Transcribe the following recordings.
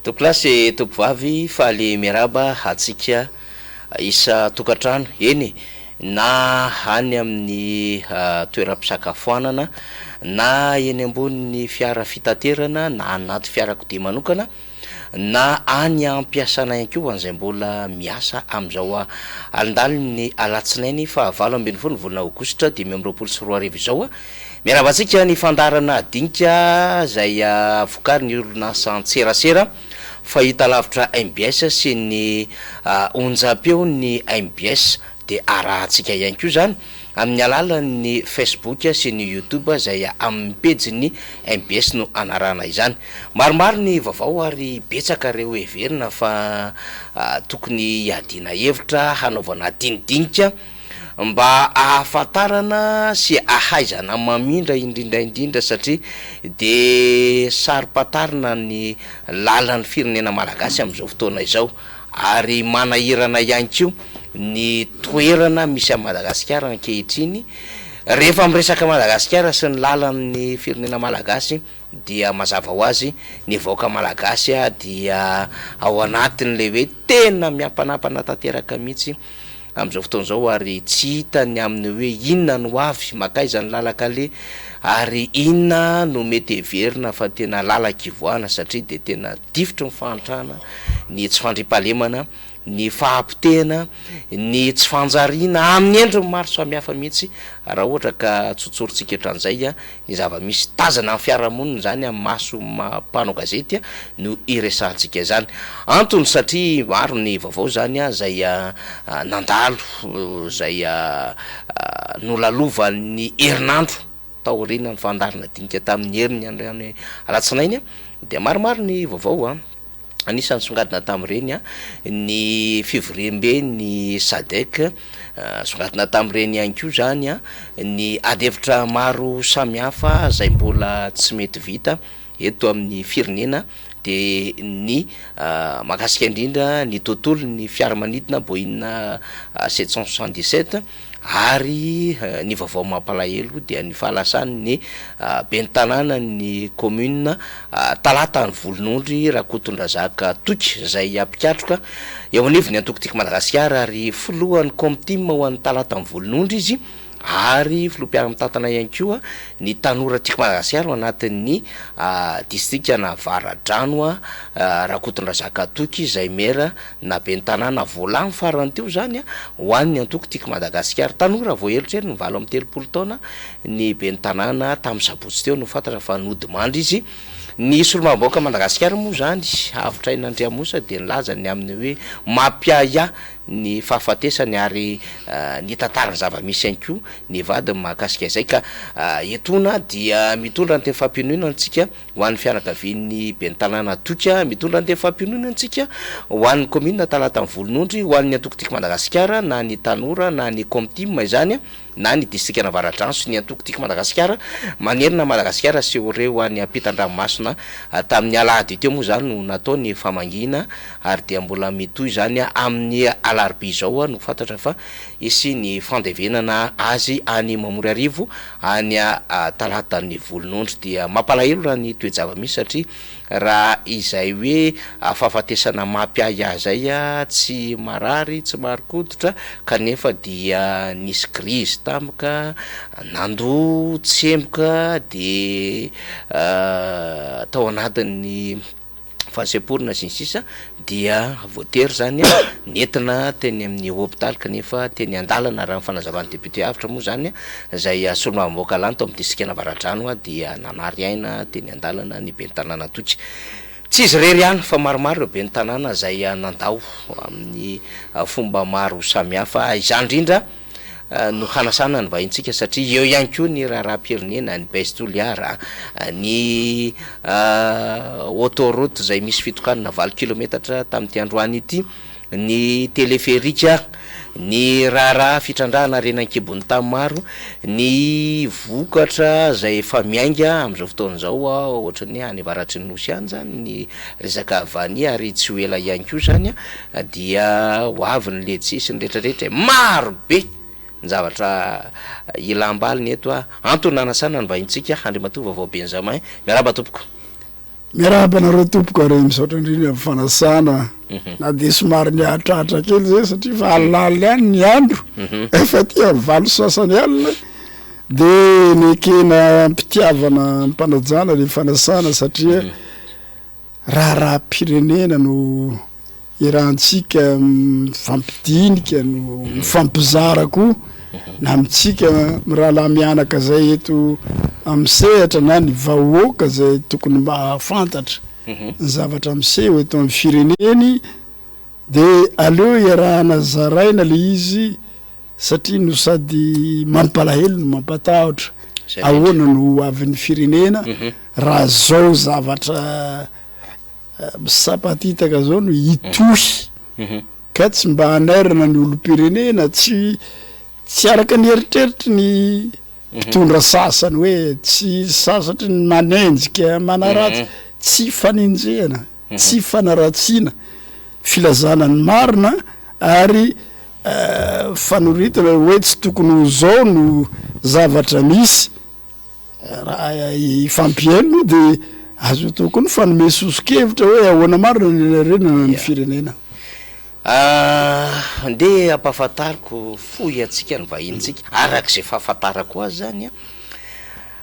Tokolasy topovavy fa le miaraba atsika isa tokantrano eny na hany amin'ny toeram-pisakafoanana na eny amboniny fiara fitaterana na anaty fiarakodia manokana na any ampiasana ihany koa an'izay mbola miasa amin'izao alindaliny alatsinainy fa 8 volana aogositra 2024 izao miarabantsika ny fandarana dinika zay vokary ny orinasa antserasera fahita lavitra MBS sy ny onjam-peo ny MBS de arahantsika ihany koa zany amin'ny alalan'ny Facebook sy ny YouTube zay amin'ny pejiny MBS no anarana izany. Maromaro ny vaovao ary betsaka reo heverina fa tokony hiadiana hevitra hanaovana dinidinika mba ahafantarana sy ahaizana mamindra indrindra satria de saripatarina ny lalan'ny firenena malagasy amin'izao fotoana izao ary manahirana ihany koa ny toerana misy a Madagasikara ankehitriny rehefa miresaka Madagasikara sy ny lalan'ny firenena malagasy dia mazava ho azy ny vahoaka malagasy dia ao anatin'le hoe tena miampanampana tanteraka mihitsy amin'izao fotoana izao ary tsy hitany amin'ny hoe inona no avy makaizany lalaka le ary inona no mety heverina fa tena lalaka ivoana satria de tena difotry ny fahantrana ny tsy fandrimpahalemana ny fahampitena ny tsy fanjariana amin'ny endriny maro samihafa mihitsy raha ohatra ka tsotsorintsika hatran'izay ny zava-misy tazana amin'ny fiarahamonina zany amin'ny maso mpanao gazety no iresantsika zany antony satria maro ny vaovao zany zay nandalo zay nolalovan'ny herinandro taorina ny fandarina dinika tamin'ny heriny any alatsinainy de maromaro ny vaovao anisany songadina tamin'ireny ny fivoriam-be ny SADC songadina tamin'ireny ihany koa zany ny adevitra maro samihafa zay mbola tsy mety vita eto amin'ny firenena de ny mahakasika indrindra ny tontolo ny fiaramanidina Boeing 777 ary ny vaovao mampalahelo dia ny fahalasany ny ben'ny tanàna ny commune talata ny volonondry Rakotondrazaka Toky zay apikatroka eo anivony antokotika Madagasikara ary folohan'ny comtim ho an'ny talata ny volonondry izy ary filoam-piara-mitantana ihany koa ny tanora tiako Madagasikara ao anatin'ny distrika na Varadrano Rakotondrazaka Toky zay mera na ben'ny tanàna volagny farany teo zany ho an'ny antokotika Madagasikara tanora voahelitra ny 30 taona ny ben'ny tanàna tamin'ny sabotsy teo no fantatra fa nodimandry izy ny solomavam-bahoaka Madagasikara moa zany avitra Andriamosa de nilaza ny amin'ny hoe mampiaya ny fahafatesany ary ny tantarany zava-misy ihany koa ny vady mahakasika izay ka etona dia mitondra ny teny fampinoana antsika ho an'ny fianakavian'ny ben'ny tanàna Toky mitondra ny teny fampinoana antsika ho an'ny commune talata ny volonondry ho an'ny antokotika Madagasikara na ny tanora na ny comtim izany na ny distrika na Varadrano sy ny antokotika Madagasikara manerina Madagasikara sy oreo any ampitan-dranomasina tamin'ny alahady teo moa zany no natao ny famangina ary dia mbola mitoy zany amin'ny alarobia zao no fantatra fa isy ny fandevenana azy any Mamory Arivo any talata ny volonondry dia mampalahelo raha ny toe-java-misy satria raha izay hoe fahafatesana mampiaya zay tsy marary tsy marikoditra kanefa dia nisy crise tampoka nando tsemboka de tao anatin'ny fahaseporina sy ny sisa dia voatery zany nentina teny amin'ny hôpitaly kanefa teny andalana raha fanazavan'ny député avitra moa zany zay solomavam-bahoaka lanto amin'ny distrika na Varadrano dia nanary aina teny andalana ny ben'ny tanàna Toky tsy izy rery ihany fa maromaro ireo ben'ny tanàna zay nandao amin'ny fomba maro samihafa izany indrindra no hanasana ny vahintsika satria eo ihany koa ny raharaham-pirenena ny baisse-toliara ny autoroute zay misy fitokanana 20 kilometatra tamin'ity androany ity ny téléphérique ny raharaha fitrandrahana renan-kibony tamy maro ny vokatra zay efa miainga amin'izao fotoana zao ohatra ny any avaratry ny nosy any zany ny resaka vania ary tsy ho ela ihany koa zany dia ho avy ny letsy sy ny rehetrarehetra maro be ny zavatra ilam-baliny eto antony nanasana ny vahintsika Andriamatoa vaovao Benjamin miaraba tompoko miarabanareo tompoko are misaotra indrindra fanasana na de somary ny atratra kely zay satria fa alalaly any ny andro efa tia valo sasany alina de nekena mpitiavana mpanajana le fanasana satria raha pirenena no irahantsika mifampidinika no mifampizarako na mitsika mirahala mianaka zay eto amsehatra na ny vahoaka zay tokony mahafantatra ny zavatra miseho eto amin'ny fireneny de aleo iarahana zaraina le izy satria no sady mampalahelo no mampatahotra ahoana no avin'ny firenena raha zao zavatra misapatitaka zao no itohy ka tsy mba anairana ny olom-pirenena tsy araka ny eritreritry ny mpitondra sasany hoe tsy sasatry ny manenjika manaratsy tsy faninjehana tsy fanaratsiana filazana ny marina ary fanoritana hoe tsy tokony ho zao no zavatra misy raha ifampiaino de azo tokony fanome soso-kevitra hoe ahoana marina nyrenana ny firenena nde ampahafantariko fohy atsika ny vahintsika arak'izay fahafantarako azy zany a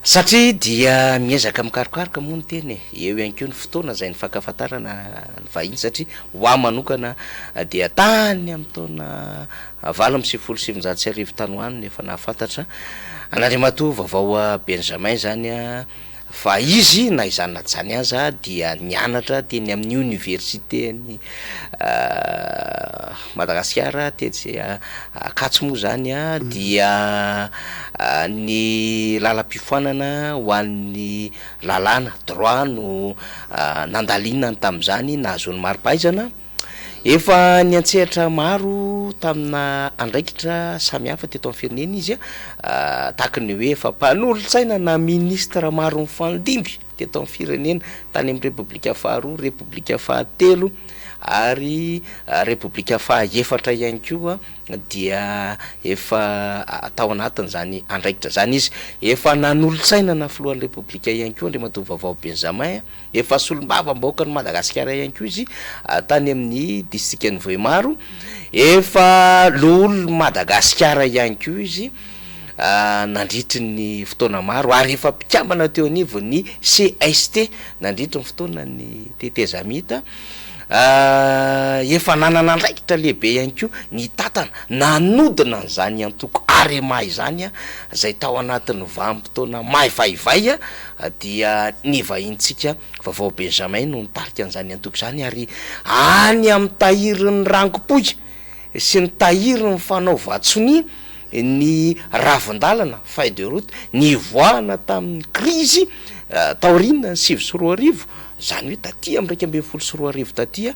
satria dia miezaka mikarokaroka moa ny teny eo ihany keo ny fotoana zay ny fankafantarana ny vahiny satria hoah manokana dia tany amin'ny taona valo amby sivifolo sivinjato sy arivo tany hoany nefa nahafantatra an'Andriamatoa vaovao Benjamin zany a fa izy na izany na tsy zany aza dia nianatra teny amin'ny université ny Madagasikara tetsy Akatso moa zany a dia ny lalam-pifoanana ho an'ny lalàna droit no nandalinany tamin'izany nahazoany mari-pahaizana efa niantsehatra maro tamina andraikitra samihafa teto amin'ny firenena izy a tahaka ny hoe efa mpanolontsaina na ministra maro mifandimby teto amin'ny firenena tany amin'ny repoblika faharoa repoblika fahatelo ary repoblika fahaefatra ihany koa dia efa atao anatin'izany andraikitra zany izy efa nanolontsaina na filohan'ny repoblika ihany koa Andriamatoa vaovao Benjamin efa solom-bava-mbahoaka ny Madagasikara ihany koa izy tany amin'ny distrikany Vohimaro efa lolo Madagasikara ihany koa izy nandritry ny fotoana maro ary efa mpikambana teo anivo ny CST nandritry ny fotoana ny tetezamita efa nanana andraikitra lehibe ihany koa ny tatana nanodina n'zany antoko arema izany a zay tao anatin'ny vanim-potoana maivaivay a dia ny vahintsika vaovao Benjamin no nitarika an'izany antoko zany ary any amin'ny tahirin'ny rangopoy sy ny tahirin'ny fanaovatsony ny ravindalana feuille de route ny voana tamin'ny krizy taorina ny 7 zany hoe taty am'raika ambin'ny folo sy 4 taty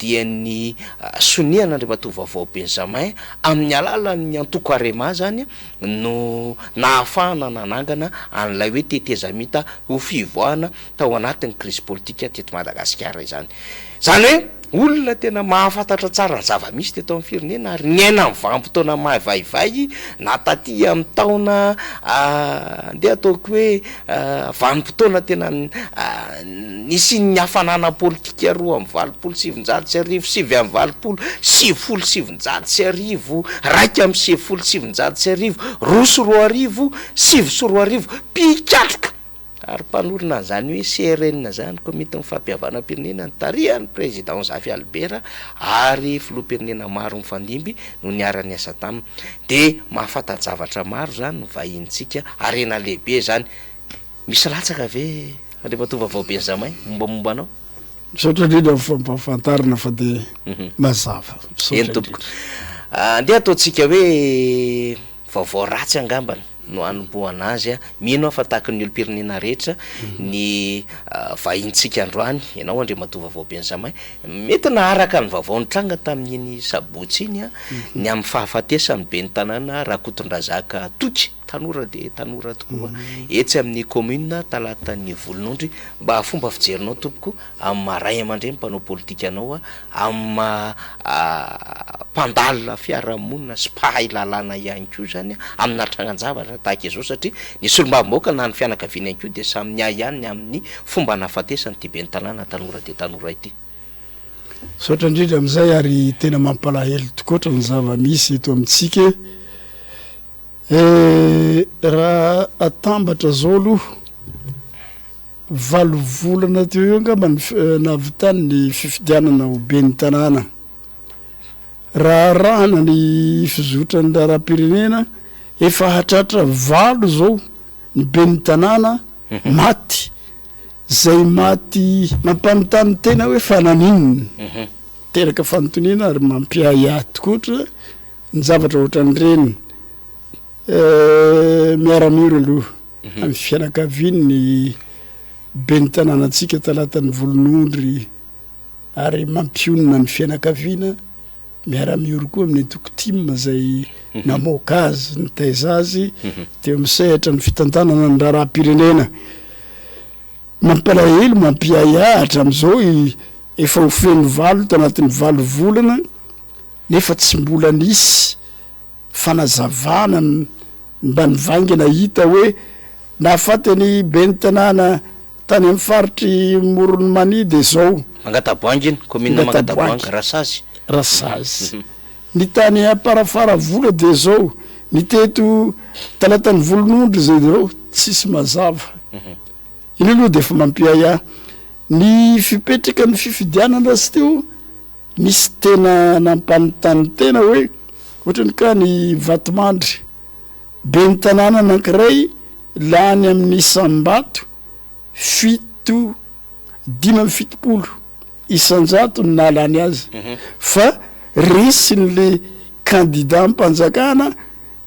dia ny sonian'Andriamatoa vaovao Benjamin amin'ny alalan'ny antoko arema zany no nahafahana nanangana an'ilay hoe tetezamita ho fivoahana tao anatin'ny crise politique teto Madagasikara izany hoe olona tena mahafantatra tsara ny zava-misy teto amin'ny firenena ary niaina amin'ny vanim-potoana mahavaivay na taty amin'ny taona ndeha ataoko hoe vanim-potoana tena nisy ny hafanana politika 2 sivy amby valopolo sivifolo sivinjato sy arivo raika amby sivifolo sivinjato sy arivo roa sy 2 sivy sy 2 mpikatroka ary mpanorona zany hoe CRN zany komite fampihavanam-pirenena ny tarihan'ny président Zafy Albert ary filoham-pirenena maro mifandimby no niara-ny asa taminy de mahafantatra zavatra maro zany no vahintsika arena lehibe zany misy latsaka ve Andriamatoa vaovao Benjamin mombamomba anao misaotra indrindra fampahafantarana fa de mazava eny tompoko ndeha ataontsika hoe vaovao ratsy angambany no anomboana azy mino afa tahaka ny olo-pirenena rehetra ny vahintsika androany ianao Andriamatoa vaovao Benjamin mety naharaka ny vaovao nitranga tamin'iny sabotsy iny ny amin'ny fahafatesany be ny tanàna Rakotondrazaka Toky tanora de tanora tokoa etsy amin'ny commune talatan'ny volonondry mba fomba fijerinao tompoko amin'ny maray aman-dreny mpanao politika anao amin'ny mpandalina fiarahamonina sy mpahay lalàna ihany koa zany amina trangan-javatra tahaka izao satria ny solombavimaoka na ny fianakaviana ihany koa de samy miay ihany amin'ny fomba nafatesany ty be ny tanàna tanora de tanora ity sotra indrindra am'izay ary tena mampalahelo tokoatra ny zava-misy eto amintsika raha atambatra zao aloha valovolana teo eo angamba navitany ny fifidianana ho be ny tanàna raha rahana ny fizotrany raharam-pirenena efa hatratra valo zao ny be ny tanàna maty zay maty mampanontany tena hoe fananininy teraka fanontoniana ary mampiay ahy tokoatra ny zavatra ohatran'ireny miaramiro aloha amin'ny fianakaviany ny be ny tanànatsika talatan'ny volonondry ary mampionona ny fianakaviana miaramiro koa amin'ny tokotima zay namoaka azy ny taiza azy teo misehatra ny fitantanana ny raharam-pirenena mampalahelo mampiay ahatra am'izao efa ho feno valo tanatin'ny valo volana nefa tsy mbola nisy fanazavana mba nivaingana hita hoe nafatany be ny tanàna tany amin'ny faritry morony mani de zao Mangataboangy commune Mangataboangy Rasazy ny tany aparafara vola de zao ny teto talatan'ny volonondry zay zao tsisy mazava iny aloha de efa mampiay ahy ny fipetraka ny fifidianana sy teo misy tena nampanontany tena hoe ohatrany ka ny vatomandry be ny tanàna anankiray lany amin'ny isambato 5 isanjato ny nalany azy fa resy n'le candidat mpanjakana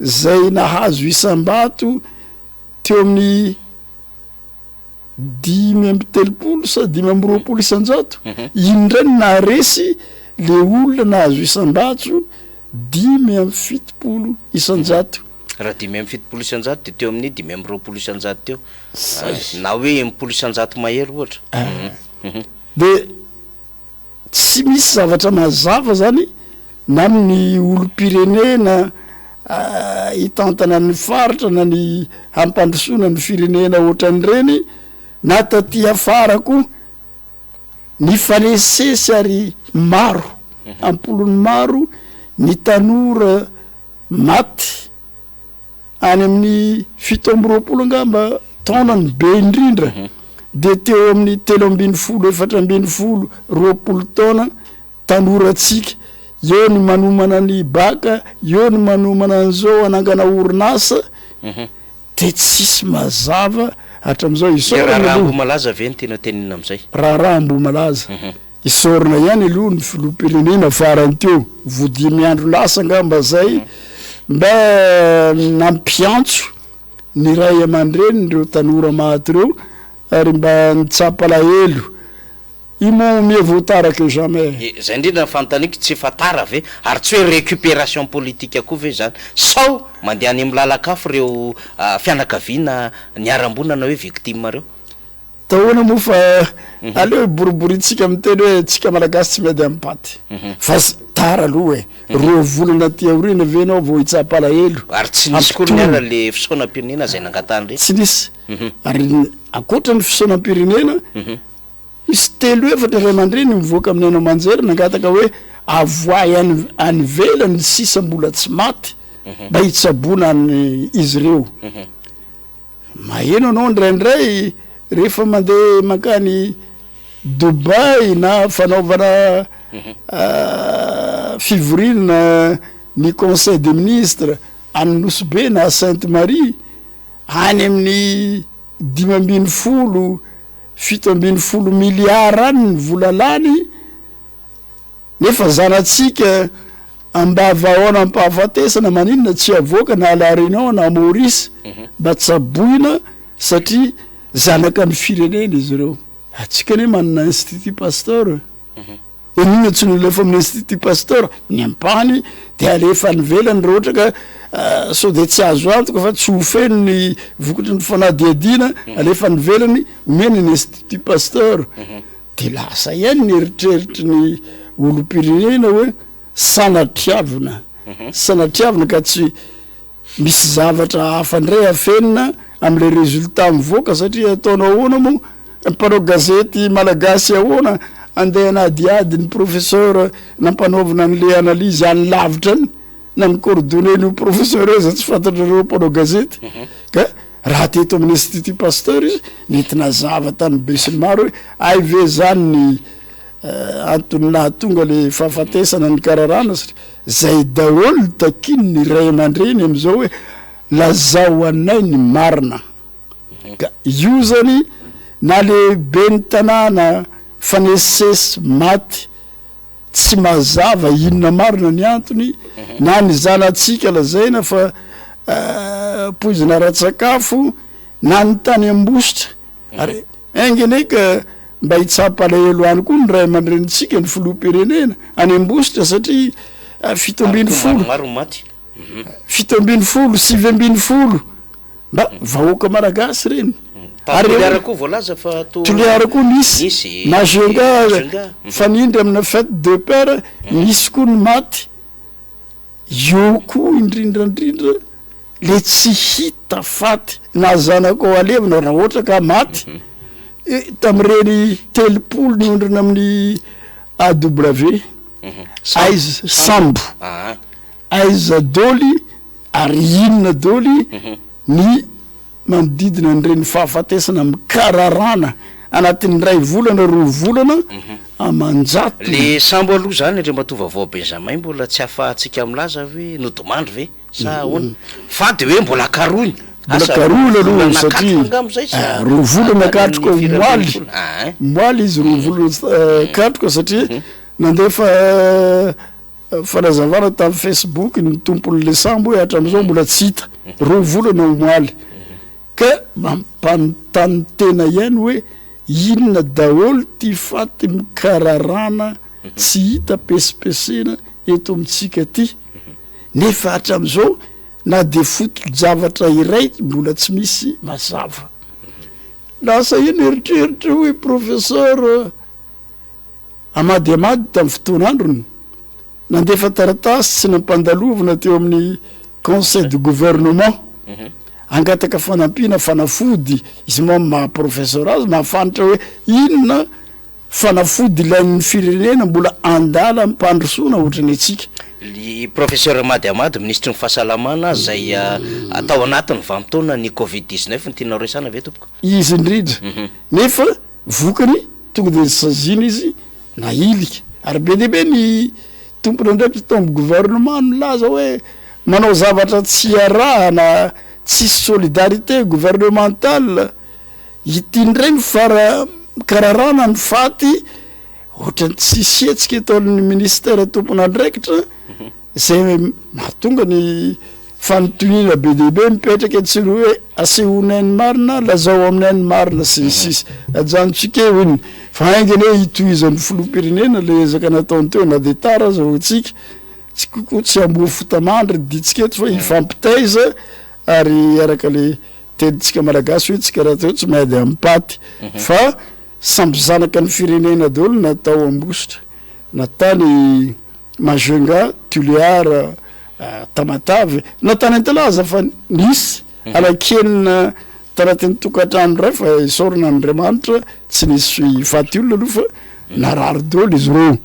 zay nahazo isambato teo amin'ny 10 sa 20 isanjato indray naresy le olona nahazo isambato 7 isanjato raha 7 isanjato de teo amin'ny 20 isanjato teo na hoe 10 isanjato mahery ohatra de tsy misy zavatra mazava zany na amin'ny olo-pirenena hitantana ny faritra na ny hampandrosoana ny firenena ohatran'ireny na taty afarako ny fanesesy ary maro ampolony maro ny tanora maty any amin'ny 7 angamba taonany be indrindra de teo amin'ny 7 taona tanoratsika eo ny manomana ny baka eo ny manomana an'izao anangana orinasa de tsisy mazava hatram'izao isorana malaza ve ny tena tenina am'izay raha mbo malaza isorana ihany aloha ny filoham-pirenena farany teo vodimy andro lasa angamba zay mba nampiantso ny ray aman-dreny reo tanora maty reo ary mba nitsapalahelo imo miavotaraka eo jamais zay indrindra ny fanontaniako tsy fatara ve ary tsy hoe récupération politique akoa ve zany sao mandeha any amin'ny lalakafo reo fianakaviana niarambonana hoe victime reo tahoana moa fa aleo boriboritsika amiteny hoe tsika malagasy tsy medy amin'ny paty fa tara aloha roa volana ty aorina venao vao hitsapalahelo ary tsy nisy koa niara le fisaonam-pirenena zay nangatany re tsy nisy ary akoatra ny fisaonam-pirenena misy 3 ray aman-dreny mivoaka amin'ny anao manjery nangataka hoe avoay any velany sisa mbola tsy maty mba hitsabona any izy reo maheno anao ndraindray rehefa mandeha makany Dubai na fanaovana fivorina ny conseil des ministres any Nosbe na Sainte Marie any amin'ny 17 miliara any ny volalany nefa zanatsika ambavahoana ampahafatesana maninona tsy avoaka na alarinao na Maurice mba tsaboina satria zanaka ny firenena izy reo atsika ne manana institut pasteur enina tsy nolefa amin'ny institut pasteur ny ampany de alefa nivelany raha ohatra ka so de tsy azo antoka fa tsy ho feno ny vokatry ny fanadiadina alefa nivelany omeny ny institut pasteur de lasa ihany ny eritreritry ny olom-pirenena hoe sanatriavina sanatriavina ka tsy misy zavatra hafa ndray afenina am'le résultat mivoaka satria ataonao ahoana moa mpanao gazety malagasy ahoana andeha anadiady ny professeur nampanaovana an'le analyse any lavitra any na ny coordonné ny professeur eza tsy fantatrareo mpanao gazety ka raha teto amin'ny institut pasteur izy nentina zava tany be sy ny maro hoe ay ve zany ny antony nahatonga le fahafatesana ny kararana satria zay daholo takiny ny ray aman-dreny am'izao hoe lazao anay ny marina ka io zany na le be ny tanàna fanesesy maty tsy mazava inona marina ny antony na ny zanatsika lazaina fa poizina ra-tsakafo na ny tany ambositra ary engene ka mba hitsapalahelo any koa ny ray aman-drenitsika ny filoha-pirenena any ambositra satria fito ambiny folo sivy ambiny folo mba vahoaka malagasy reny toliara koa voalaza fa toliara koa nisy magenga fanindry amina fête de père nisy koa ny maty eo koa indrindrandrindra le tsy hita faty na zanako ao alevina raha ohatra ka maty tam'ireny telopolo ny ondrina amin'ny AW aiza sambo aiza doly ary inona doly ny manodidina nireny fahafatesana mikararana anatin'ny ray volana roa volana amanjato le sambo aloha zany ndre matovavao benjamin mbola tsy afahantsika milaza hoe nodomandry ve sa ahoana fa de hoe mbola karony mbola karony aloha satria roa volana katroka moaly izy roa volana katroka satria nandefa fanazavana tamin'ny Facebook ny tompon'le sambo hoe hatram'izao mbola tsy hita roa volana moaly ka mampanontany tena ihany hoe inona daholo ty faty mikararana tsy hita pesipesena eto amitsika ty nefa hatram'izao na de foto-javatra iray mbola tsy misy mazava lasa iny eritreritra hoe professeur amady tamin'ny fotoan'androny nandefa taratasy tsy nampandalovana teo amin'ny conseil de gouvernement angataka fanampiana fanafody izy moa maha-professeur azy mahafantatra hoe inona fanafody ilain'ny firenena mbola andala mpandrosoana ohatrany atsika ny professeur amady ministre ny fahasalamana zay atao anatin'ny vanimpotoana ny covid-19 ny tianao resana ve tompoko izy indrindra nefa vokany tonga de sazina izy na ilika ary be dehibe ny tompony ndraiky tombo gouvernement nolaza hoe manao zavatra tsy arahana tsisy solidarité gouvernementale itiandregny fara kararana ny faty ohatrany tsisy hetsika ataon'ny ministère tompona andraikitra zay mahatonga ny fanotonina be dehibe mipetraka tsy hoe asehonainy marina lazao aminainy marina sisisy ajanontsika eo iny fa haingany hoe hitohizan'ny filoha-pirenena le ezaka nataony teo na de tara zao atsika tsy kokoa tsy amboa fotamandry ditsika eto fa hifampitaiza ary araka le tenintsika malagasy hoe tsika raha teo tsy mahady ampy fa samby zanaka ny firenena daholo natao ambositra natany magenga tuliara tamatavy natany antalaza fa nisy alakenina taratin'ny tokantrano ray fa isorana andriamanitra tsy nisy faty olona aloha fa narary daholo izy reo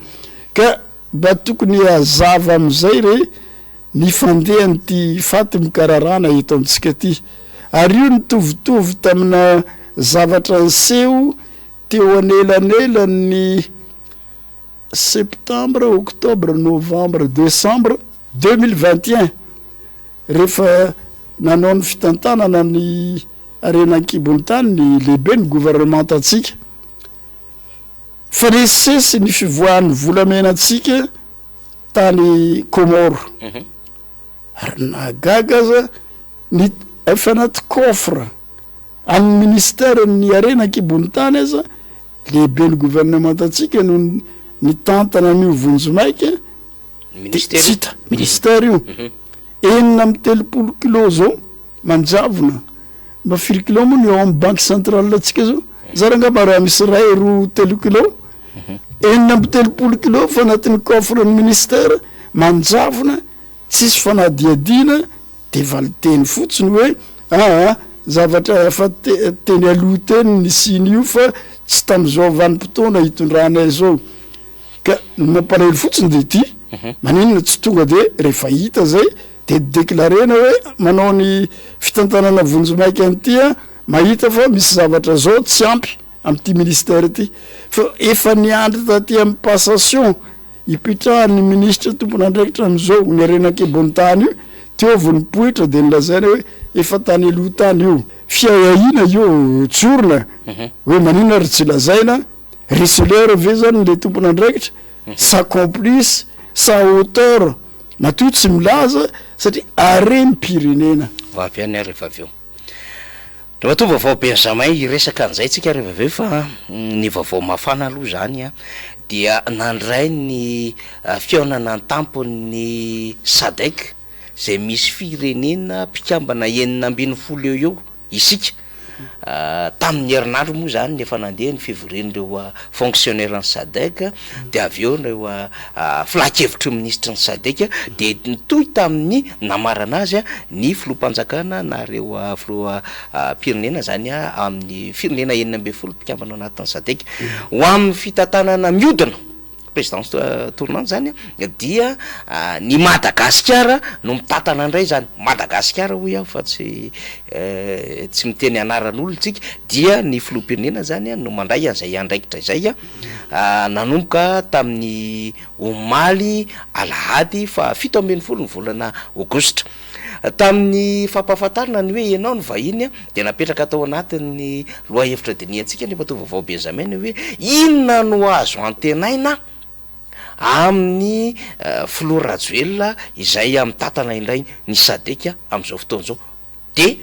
ka mba tokony azava am'izay re ny fandehany ty faty mikararana eto amitsika ty ary io nitovitovy tamina zavatra nseho teo anelanelany septembre octobre novembre décembre 2021 rehefa nanao ny fitantanana ny arenan-kibony tany ny lehibe ny gouvernement atsika fa resesy ny fivoahan'ny volamenatsika tany Comore ary nagaga aza ny efa anaty coffre amin'ny ministère ny arenan-kibony tany aza lehibe ny gouvernement atsika no ny tantana n'io vonjomaiky ministère ministère io enina amy 30 kilô zao manjavona mba 4 kilô moa ny ao amy banque centrale atsika zao za raha ngamba raha misy ray ro 3 kilô enina amy 30 kilô fa anatin'ny coffre ny ministère manjavona tsisy fanadiadina de valiteny fotsiny hoe zavatra efa teny aloha teny ny siny io fa tsy tam'izao vanim-potoana hitondranay zao ka mampalahelo fotsiny de ty maninona tsy tonga de rehefa hita zay de déclarena hoe manao ny fitantanana vonjomaiky an'tya mahita fa misy zavatra zao tsy ampy am'ty ministère ty fa efa niandry taty amy passation hipitrahan'ny ministre tompony andraikitra am'izao ny arenakebony tany io teo vo nipoitra de nilazaina hoe efa tany aloha tany io fiahahina io tsorona hoe maninona ry tsy lazaina receleur ve zany le tompony andraikitra sa complice sa auteur matoa tsy milaza satria areny pirenena vavy rehefa aveo de mato vaovao benjamin iresaka an'izay tsika rehefa aveo fa ny vaovao mafana aloha zany dia nandray ny fiaonana an-tampony sadek zay misy firenena mpikambana 940 eo isika tamin'ny herinandro moa zany nefa nandeha ny fivorian'ireo fonctionnaire ny sadek de aveo reo filakevitry ministre ny sadek de nitoy tamin'ny namarana azy ny filohampanjakana na reo firenena zany amin'ny firenena 940 mpikambana anatin'ny sadek ho amin'ny fitantanana miodina présidence tournante zany dia ny Madagasikara no mitantana andray zany Madagasikara hoy aho fa tsy miteny anaran'olo tsika dia ny filoham-pirenena zany no mandray an'izay andraikitra izay nanomboka tamin'ny omaly alahady fa 17 ny volana aogositra tamin'ny fampahafantarana ny hoe ianao ny vahiny de napetraka atao anatin'ny loha hevitra deniantsika nefa to vaovao benjamin hoe inona no azo antenaina amin'ny filoha-rajoelona izay amy tantana indray ny sadeka am'izao fotoana zao de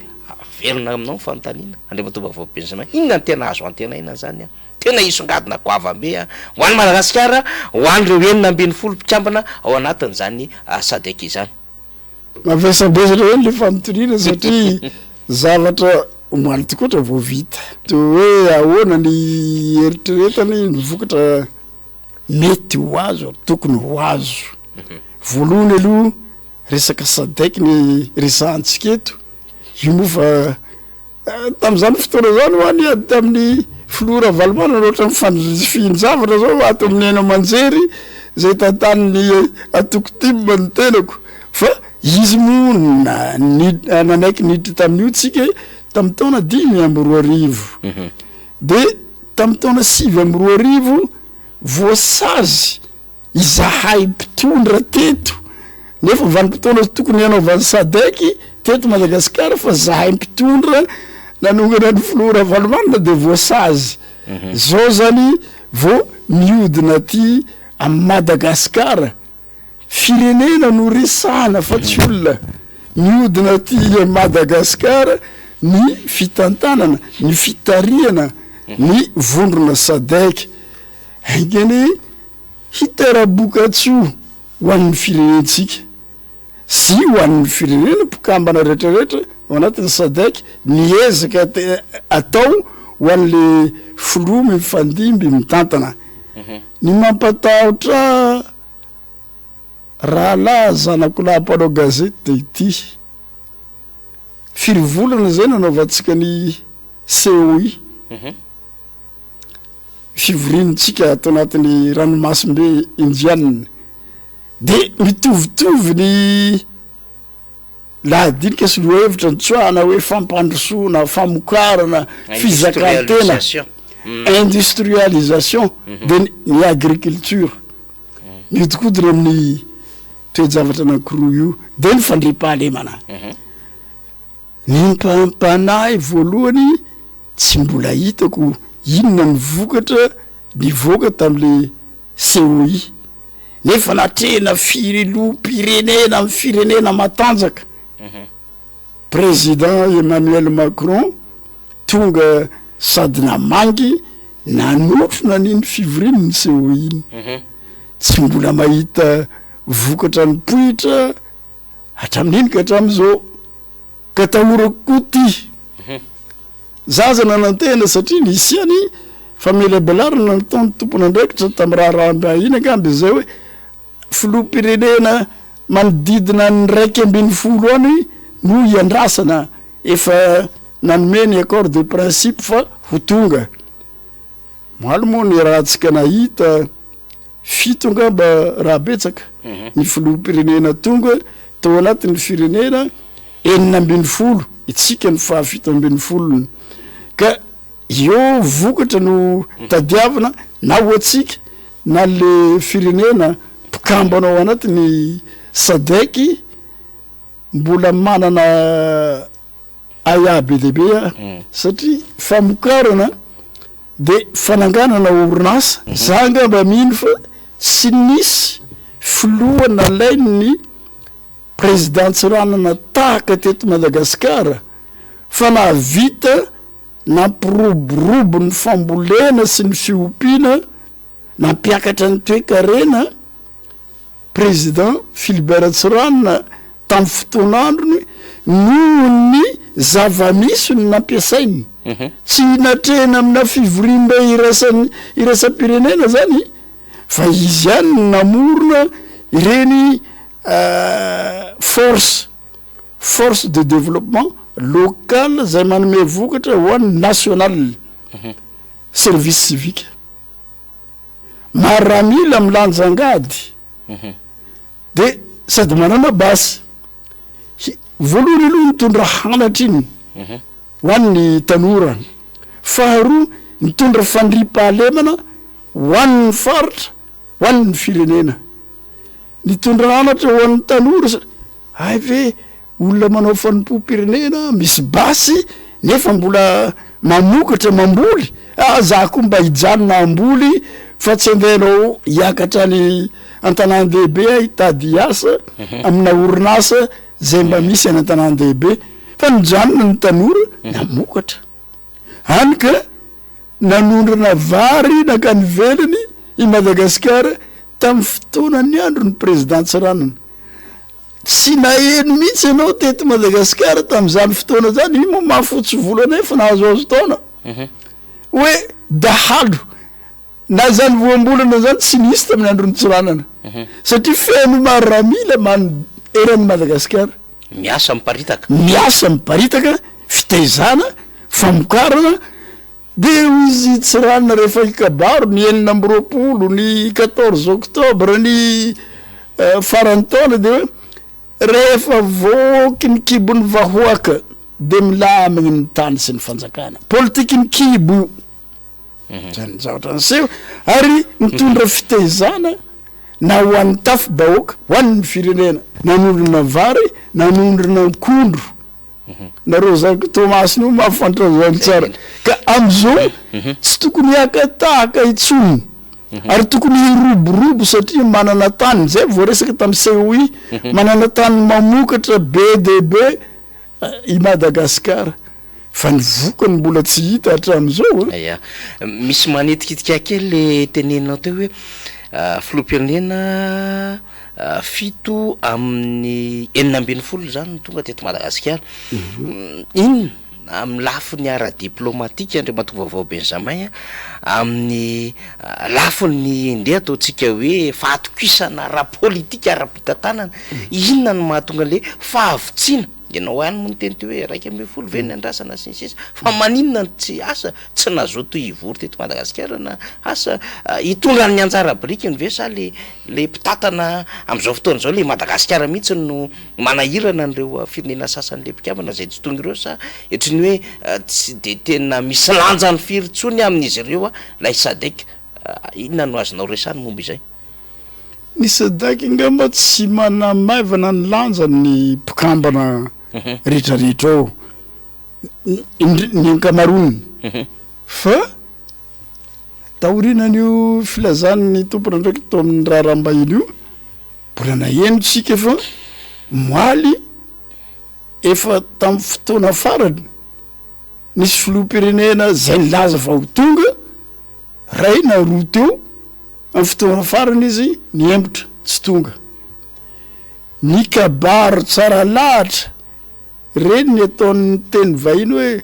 velona aminao ny fanontaniana andrefa to vaovao benjamin inona ny tena azo antenaina zany tena isongadina goavambe ho an'ny Madagasikara ho an'ireo 940 mpikambana ao anatin' zany sadeka izany mavesabesatra hoe le fanotoriana satria zavatra omaly tokoatra vo vita to hoe ahoana ny eritreretany nyvokatra mety ho azo tokony ho azo voalohany aloha resaka sadaiky ny resahantsika eto io moa fa tam'izany fotoana zany hoany ady tamin'ny filora valimana loatra mifanfinjavatra zao ato amin'ny aina manjery zay tantaniny atokotimo ny tenako fa izy moa nanaiky niditra tamin'io tsika tamy taona 5 de tamy taona 5 voasazy izahay mpitondra teto nefa vanim-potoana tokony anaovan'ny sadaiky teto Madagasikara fa zahay mpitondra nanongana ny filora valomanina de voasazy zao zany vo miodina ty amy Madagasikara firenena no resahana fa tsy olona miodina ty Madagasikara ny fitantanana ny fitariana ny vondrona sadaiky haingany hitara-bokatso ho an'ny firenentsika sy ho an'ny firenena mpikambana rehetrarehetra ao anatin'ny sadaiky niezaka atao ho an'le filomy mifandimby mitantana ny mampatahotra raha laha zanako lahampanao gazety de ity firivolana zay nanaovantsika ny COI fivorinitsika atao anatin'ny ranomasimbe indianina de mitovitovy ny lahadinika sy lohevitra nitsoahana hoe fampandrosoana famokarana fizakantena industrialisation de ny agriculture miodikodina amin'ny toejavatra anankiroa io de ny fandripahalemana ny mpanahy voalohany tsy mbola hitako inona ny vokatra nivoaka tam'le COI nefa natrena filopirenena amy firenena matanjaka président Emmanuel Macron tonga sady namangy nanotrona niny fivoriny ny COI iny tsy mbola mahita vokatra ny pohitra hatramin'iny ka hatramin'izao ka tahorako koa ty zaza nanantena satria nisy any famelabelarina nataony tompony andraikitra tamin'ny raharamby iny angamby zay hoe filoham-pirenena manodidina ny raiky ambin'ny folo any no iandrasana efa nanomeny accord de principe fa ho tonga malo moa ny rahantsika nahita fito angamba raha betsaka ny filoham-pirenena tonga tao anatin'ny firenena enina ambin'ny folo itsika ny fahafito ambin'ny folony ka io vokatra no tadiavina na hoatsika na le firenena mpikambanao anatiny sadeky mbola manana ayabe lehibe satria famokarana de fananganana orinasa za angamba mino fa tsy nisy filohana lainy présidentsi ranana tahaka teto Madagasikara fa nahavita nampiroborobo ny fambolena sy ny fiompiana nampiakatra ny toe-karena président Philibert Tsiranana tamin'ny fotoan'androny noho ny zava-misy ny nampiasainy tsy natrena amina fivorimba irasam-pirenena zany fa izy ihany ny namorona ireny force de développement local zay manome vokatra ho an'ny national service civique maramila amy lanjangady de sady manana basy voalohany aloha mitondra hanatra iny ho an'ny tanora faharoa mitondra fandripahalemana ho an'ny faritra ho an'ny firenena nitondra hanatra ho an'ny tanora ay ve olona manao fanompo-pirenena misy basy nefa mbola mamokatra mamboly za koa mba hijanona amboly fa tsy andehanao hiakatra ny an-tanan-dehibe hitady asa amina orinasa zay mba misy any an-tanan-dehibe fa nijanona ny tanora namokatra any ka nanondrana vary nakany velony i Madagasikara tamin'ny fotoanany andro ny président Tsiranana tsy naheno mihitsy ianao teto Madagasikara tamin'izany fotoana zany io moa mahafotsy volana fa nahazoazo taona hoe dahalo na zany voambolana zany tsy nisy tamin'ny androny Tsiranana satria feno maramila eran'ny Madagasikara miasa miparitaka fitaizana famokarana de izy Tsiranana rehefa ikabaro ny 20 ny 14 octobre ny farany taona de hoe rehefa voky ny kibony vahoaka de milamigny ny tany sy ny fanjakana politiky ny kibo zany zavatra nyseho ary mitondra fitaizana na ho an'ny tafy-bahoaka ho an'ny firenena nanondrina vary nanondrina kondro nareo zako Tomasy no mahafantatra zany tsara ka am'izao tsy tokony hiakatahaka itsony ary tokony hiroborobo satria manana tany zay voaresaka tamin'ny COI manana tany mamokatra be de be i Madagasikara fa ny vokany mbola tsy hita hatramin'izao aya misy manetikitika kely le teneninao teo hoe filoham-pirenena fito amin'ny 20 zany tonga teto Madagasikara inona amin'ny lafiny ara-diplomatika Andriamatoa Vaovao Benjamin amin'ny lafiny ndeha ataontsika hoe fahatokisana ara-politika ara-pitantanana inona no mahatonga le fahavitsina ianao ihany moa nyteny teo hoe 1/10 ve ny andrasana sy ny sisa fa maninona tsy asa tsy nazoto hivory teto Madagasikara na asa hitondra ny anjara brikiny ve sa le mpitatana am'izao fotoana zao le Madagasikara mihitsy no manahirana an'ireo firenena sasany le mpikambana zay tsy tonga ireo sa etriny hoe tsy de tena misy lanjany firy-tsony amin'izy ireo lay sadek inona no azonao resany momba izay ny sadek ngamba tsy manamaivana ny lanjany ny mpikambana rehetrarehetra ao ny ankamaroniny fa taorinan'io filazan'ny tompona ndraiky to amin'ny raha rambahiny io mbola nahenontsika fa moaly efa tamin'ny fotoana farany nisy filoham-pirenena zay nilaza fa ho tonga ray na roa teo amin'ny fotoana farany izy niembotra tsy tonga ny kabaro tsara lahatra reny ny ataon'ny teny vahiny hoe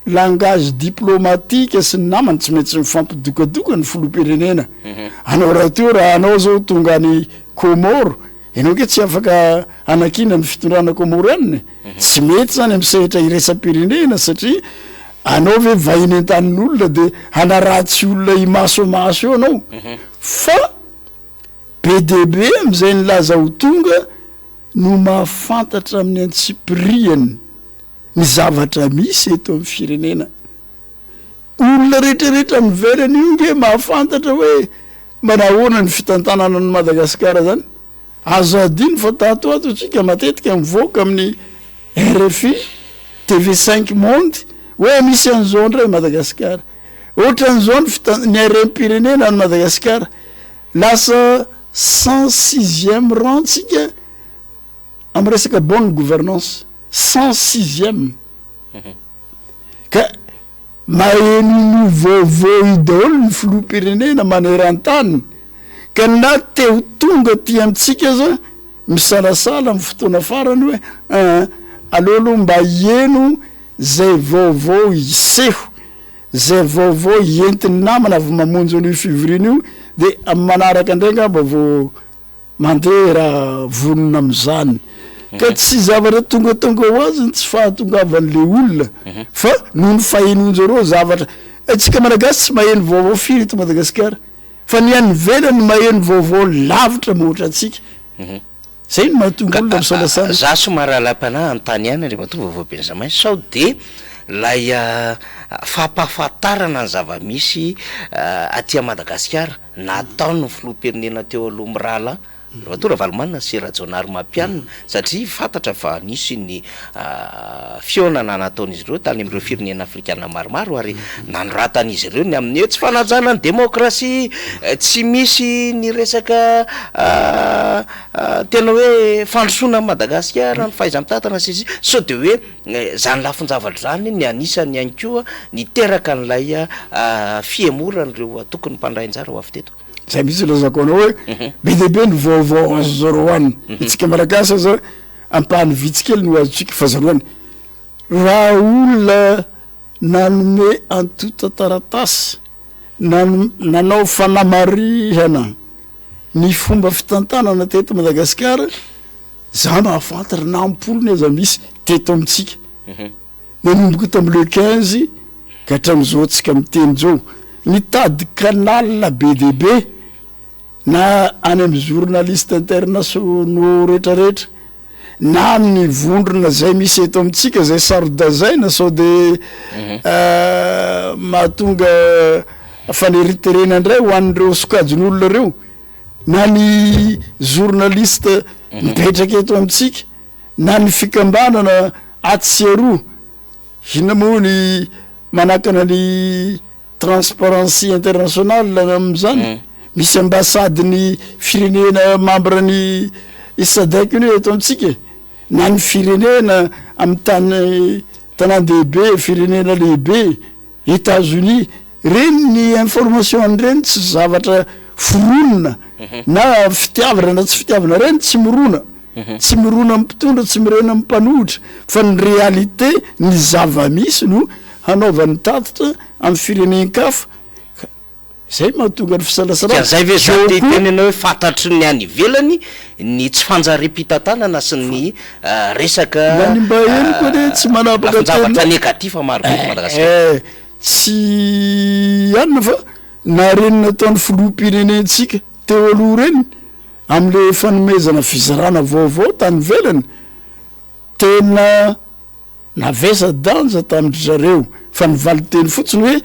langage diplomatique sy ny namany tsy maintsy mifampidokadoka ny filoam-pirenena anao raha teo raha anao zao tonga ny Comore ianao ke tsy afaka anakina ny fitondrana Comorianina tsy mety zany am'sehatra iresa-pirenena satria anao ve vahiny an-tanin'olona de hanaratsy olona imasomaso eo anao fa BDB am'izay nylaza ho tonga no mahafantatra amin'ny antsipriany ny zavatra misy eto amin'ny firenena olona rehetrarehetra miverana io nge mahafantatra hoe manahoana ny fitantanana ny Madagasikara zany azo adiny fa tatoato tsika matetika mivoaka amin'ny RFI TV5 Monde hoe misy an'izao ndray Madagasikara ohatran'izao ny RM-pirenena ny Madagasikara lasa 106e rang tsika amin'ny resaka bonne gouvernance 106e ka maheno vaovao idaholo ny filoam-pirenena maneran-tany ka na teo tonga ty amitsika za misalasala amin'ny fotoana farany hoe aleoloha mba hieno zay vaovao iseho zay vaovao entiny namana avy mamonjy an'io fivoriana io de amin'ny manaraka indray ngamba vao mandeha raha vonona am'izany ka tsy zavatra tongatonga ho azy tsy fahatongavan'le olona fa noho ny fahenonjareo zavatra atsika malagasy tsy maheno vaovao firy eto Madagasikara fa ny any velany maheno vaovao lavitra moatra atsika zay no mahatonga olona misalasala za somary alam-panahy antany ihany re mahatonga vaovao Benjamin sao de lay fampahafantarana ny zava-misy aty Madagasikara nataony ny filoam-pirenena teo aloha mirahalahy Rahatora Valmanina sy Rajonary Mampianina satria fantatra fa nisy ny fionana nataon'izy ireo tany amin'ireo firenena afrikana maromaro ary nanoratan'izy ireo ny amin'ny hoe tsy fanajana ny demokrasia tsy misy ny resaka tena hoe fandrosoana Madagasikara ny fahaiza-mitantana sy sao de hoe zany lafin-javatra zany ny anisany ihany koa niteraka n'ilay fiemoran'ireo tokony mpandrainjara ho avy teto zay misy lazako anao hoe BDB ny vaovao azo zaroany itsika malagasy za ampahany vitsikely no azotsika fazaroany raha olona nanome antota taratasy nanao fanamarihana ny fomba fitantanana teto Madagasikara za mahafantatra nampolony aza misy teto amitsika nanomboka tam'le 15 ka hatram'izao tsika miteny zao nitady canal BDB na any amin'ny journaliste internationaux rehetrarehetra na amin'ny vondrona zay misy eto amitsika zay sarodazaina sao de mahatonga faneriterena indray ho an'ireo sokajin'olona reo na ny journaliste mipetraka eto amitsika na ny fikambanana atsiaroa ina moa ny manakana ny transparency internationale am'izany misy ambassade ny firenena membre ny SADC io eto amitsika na ny firenena amin'ny tany tanan-dehibe firenena lehibe États-Unis reny ny information an'ireny tsy zavatra foronina na fitiavana na tsy fitiavana reny tsy mirona amin'ny mpitondra tsy mirena amin'ny mpanohitra fa ny réalité ny zava-misy no hanaovan'ny tatitra amin'ny firenen-kafa zay mahatonga ny fisalasala zay ve zay tenena hoe fantatry ny any ivelany ny tsy fanjare-pitantanana sy ny resaka nany mba eny koa de tsy manapaka zavatra negatif maro be Madagasikara tsy anina fa na reny nataon'ny filoam-pirenentsika teo aloha reny am'le fanomezana fizarana vaovao tany velany tena navesa danja tamin'ny zareo fa nivaly teny fotsiny hoe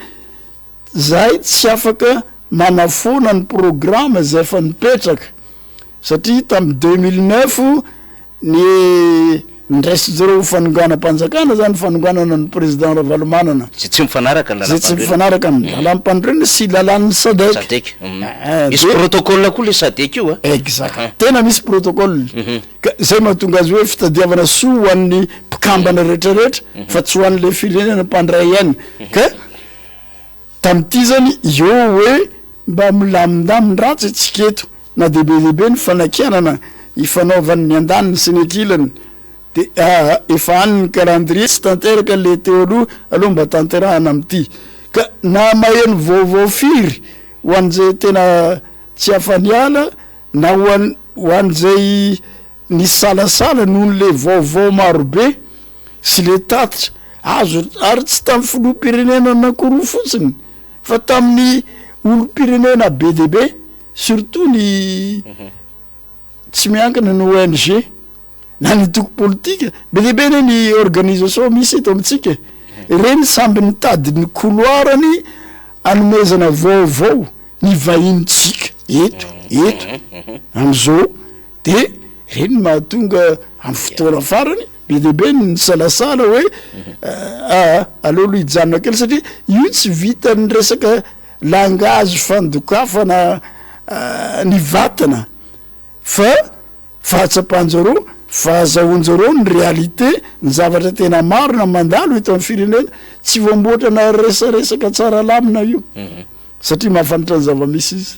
zay tsy afaka manafona ny programme zay fa nipetraka satria tamin'ny 2009 ny ndraisy zareo fanonganam-panjakana zany fanonganana ny président Ravalomanana tsy mifanaraka zay tsy mifanaraka ny lalam-pandrena sy lalan'ny SADC misy protocole koa le SADC io exact tena misy protocole zay mahatonga azy hoe fitadiavana soa ho an'ny mpikambana rehetrarehetra fa tsy ho an'le firenena mpandray ihany ka tam'ty zany eo hoe mba milamindaminy-dratsy atsika eto na debe lehibe ny fanakianana ifanaovan'ny andaniny sy ny akilany de efa any ny calendrier sy tanteraka le teo aloha mba tanterahana amity ka na maheno vaovao firy ho an'izay tena tsy hafaniala na ho an'izay ny salasala noho n'le vaovao marobe sy le tatitra azo ary tsy tamin'ny filoham-pirenena anankiroa fotsiny fa tamin'ny olom-pirenena be de be surtout ny tsy miankina ny ONG na ny toko politika be de be ne ny organisation misy eto amitsika reny samby nitady ny couloirany anomezana vaovao ny vahinitsika eto am'izao de reny mahatonga amin'ny fotoana farany be de be ny salasala hoe aleolo hijanona kely satria io tsy vita ny resaka langage fandokafana ny vatana fa fahatsapanjareo fahazahoanjareo ny réalité ny zavatra tena marina mandalo eto amin'ny firenena tsy voamboatrana resaresaka tsara lamina io satria mahafantatra ny zava-misy izy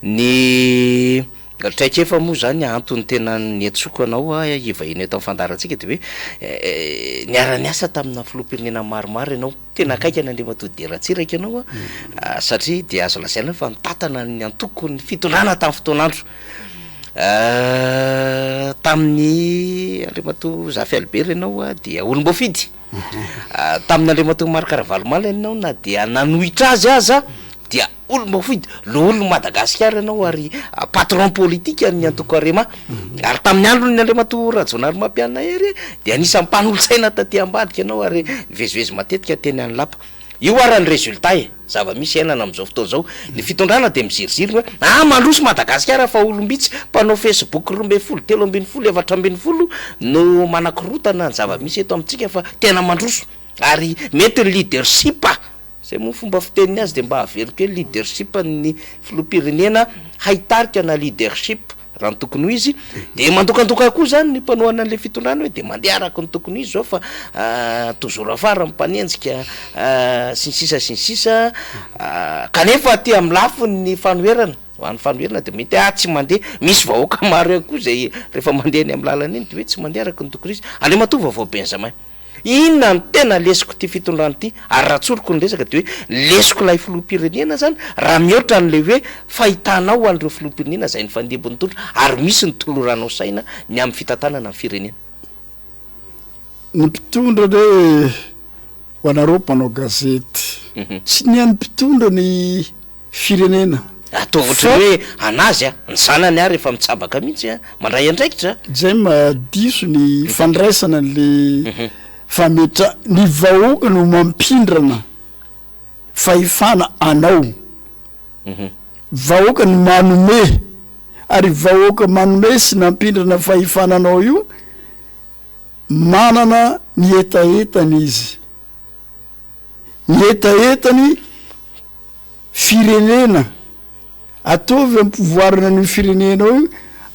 ny traika efa moa zany antony tena ny atsoko anao ivahiny eto amin'ny fandarantsika de hoe niara-ny asa tamina filoham-pirenena maromaro ianao tena akaiky ny Andriamatoa-Deratsiraka ianao satria de azo lasaina fa mitatana ny antoko ny fitondrana tamin'ny fotoan'andro tamin'ny Andriamatoa Zafy Albert ianao dia olom-boafidy tamin'ny Andriamatoa Maro Karavalomala ianao na dia nanohitra azy aza dia olom-boafidy lolo Madagasikara ianao ary patron politique ny antoko Arema ary tamin'ny andron'ny Andriamatoa Rajaonary Mampianahery dia anisan'ny mpanolotsaina taty ambadika ianao ary vezivezy matetika teny any lapa io ary ny résultat zava-misy iainana am'izao fotoana zao ny fitondrana de miziriziry hoe mandroso Madagasikara fa olombitsy mpanao Facebook 12 13 14 no manakorotana ny zava-misy eto amitsika fa tena mandroso ary mety leadership zay moa fomba fiteniny azy de mba haveriko hoe leadership ny filoham-pirenena haitarika na leadership raha ny tokony ho izy de mandokandoka koa zany ny mpanohana an'le fitondrana hoe de mandeha araka ny tokony izy zao fa toujours afara mpanenjika sy ny sisa kanefa aty amin'ny lafiny ny fanoherana hoan'ny fanoherana de mety tsy mandeha misy vahoaka maro ihany koa zay rehefa mandeha ny amin'ny lalana iny de hoe tsy mandeha araka ny tokony izy Andriamatoa vaovao Benjamin inona ny tena lesoko ty fitondrana ty ary raha tsoroko ny resaka de hoe lesoko lay filoham-pirenena zany raha mihoatra n'le hoe fahitanao an'ireo filoham-pirenena zay ny fandebon'ny tondro ary misy ny toloranao saina ny amin'ny fitantanana ny firenena ny mpitondra le ho anareo mpanao gazety tsy ny an'ny mpitondra ny firenena atao ohatra hoe anazy ny sanany ary efa mitsabaka mihitsy mandray andraikitra zay madiso ny fandraisana le fametra ny vahoaka no mampindrana fahefana anao vahoaka ny manome ary vahoaka manome sy nampindrana fahefananao io manana ny etaetany izy ny etaetany firenena ataovy ampivoarana ny firenenao io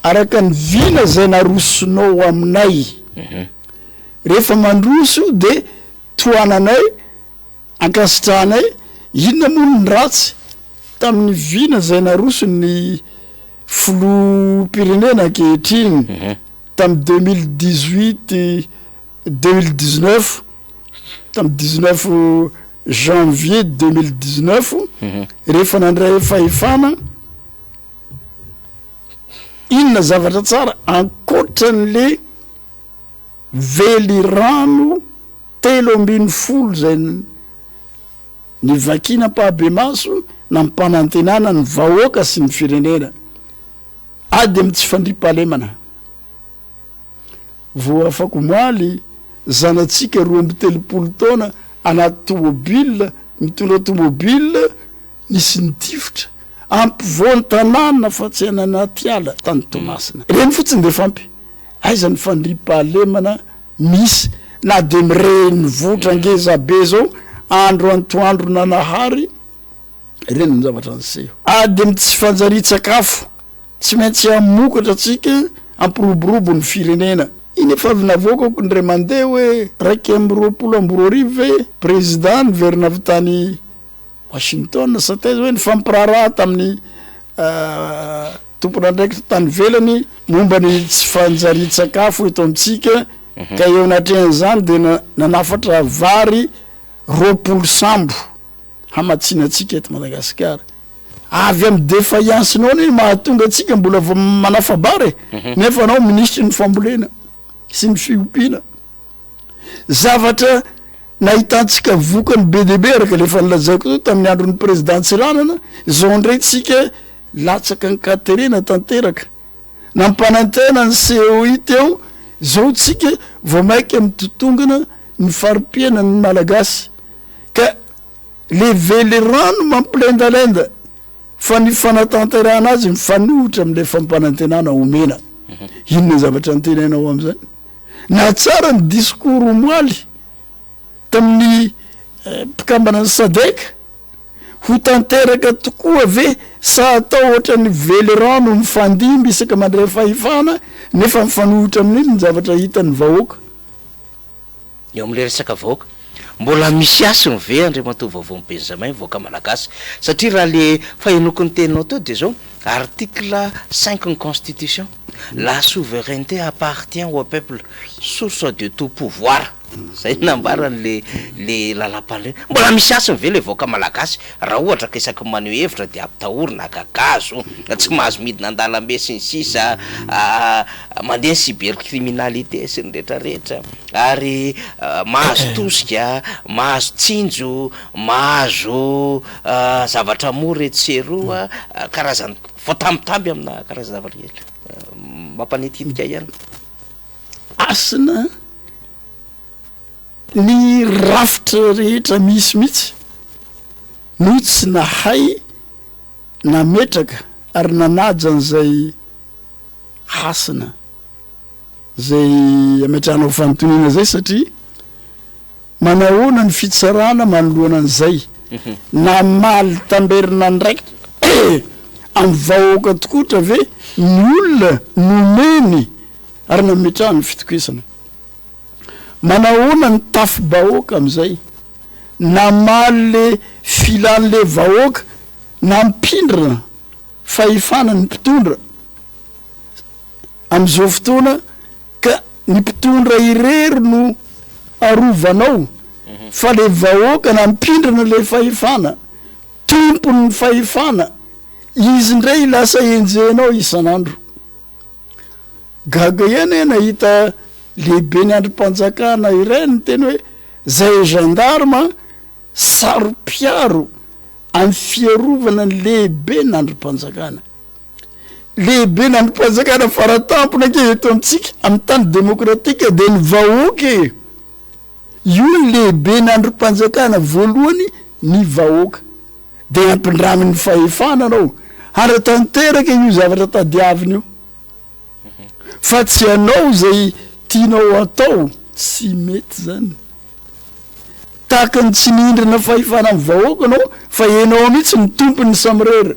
araka ny vina zay narosonao aminay rehefa mandroso de toananay ankasitranay inona moa ny ratsy tamin'ny vina zay naroso ny filoham-pirenena ankehitriny tamin'ny 2019 tamin'ny 19 janvier 2019 rehefa nandray fahefana inona zavatra tsara ankoatran'le vely rano 340 zay ny vakina mpahabe maso na mpanantenana ny vahoaka sy ny firenena ady amy tsy fandripahalemana vo afako maly zanatsika 13 taona anaty tomobile mitondra tomobile nisy nidifotra ampivoany tanàna fa tsy anaty ala tany Tomasina reny fotsiny de fampy aiza ny fandripahalemana misy na de mireny votra ngeza be zao andro antoandro nanahary reny ny zavatra anseho ady amy tsy fanjari-tsakafo tsy maintsy amokatra atsika ampiroborobo ny firenena iny efa avy navoakako ny ray mandeha hoe 120 amby 20 ve président niverina avy tany Washington sa taiza hoe ny fampiraraha tamin'ny tompona ndraiky tany velany momba ny tsy fanjari-tsakafo eto amitsika ka eo anatrehan'izany de nanafatra vary 20 sambo hamatsinatsika eto Madagasikara avy amy défaillancenao ny mahatonga atsika mbola vo manafabary nefa anao ministre ny fambolena sy ny fiompiana zavatra nahitantsika vokany BDB araka lefa nilazaiko zao tamin'ny andron'ny président Tsiranana zao ndray tsika latsaka ny Katerina tanteraka nampanantena ny COI teo zao tsika vao maiky amy totongana ny faripiana ny malagasy ka le vele rano mampilendalenda fa ny fanatanterahana azy mifanohitra am'le fampanantenana omena inona zavatra nytenainao am'izany na tsara ny discours moaly tamin'ny mpikambana ny sadek ho tanteraka tokoa ve sa atao ohatra ny vele rano mifandimby isaka mandray fahefana nefa mifanohitra amin'iny ny zavatra hitany vahoaka eo am'le resaka vahoaka mbola misy asiny ve Andriamatoa Vaovao Benjamin voaka malagasy satria raha le fahenoko ny teninao teo de zao article 5 ny constitution la souveraineté appartient au peuple source de tout pouvoir zay nambarany le lalampandre mbola misy asiny ve le voaka malagasy raha ohatra ka isaky maneho hevitra de ampitahorina kakazo tsy mahazo midina andalambe sy ny sisa mandeha cybercriminalité sy ny rehetrarehetra ary mahazo tosika mahazo tsinjo mahazo zavatra mory etseroa karazany voatambitamby amina karazana zavatra rehetra mampanetitika ihany asina ny rafitra rehetra misy mihitsy no tsy nahay nametraka ary nanaja an'izay hasina zay ametrahanao fanontoniana zay satria manahoana ny fitsarana manoloana an'izay na maly tamberina ndraiky amy vahoaka tokotra ve ny olona nomeny ary nametrahany fitokisana manahoana ny tafy bahoaka am'izay na maly le filan'le vahoaka na mpindrana fahefana ny mpitondra am'izao fotoana ka ny mpitondra irery no arovanao fa le vahoaka na mpindrana le fahefana tompony ny fahefana izy ndray lasa enjenao isan'andro gaga ihany nahita lehibe ny androm-panjakana iray ny teny hoe zay gendarme saro-piaro amy fiarovana ny lehibe ny androm-panjakana lehibe ny androm-panjakana faratampona ke eto amitsika amy tany demokratika de ny vahoaka io ny lehibe ny androm-panjakana voalohany ny vahoaka de ampindraminy fahefana anao ary tanteraka io zavatra tadiaviny io fa tsy anao zay tianao atao tsy mety zany tahaka ny tsy nihindrana fahefana amy vahoaka anao fa enao mihitsy ny tompony samirera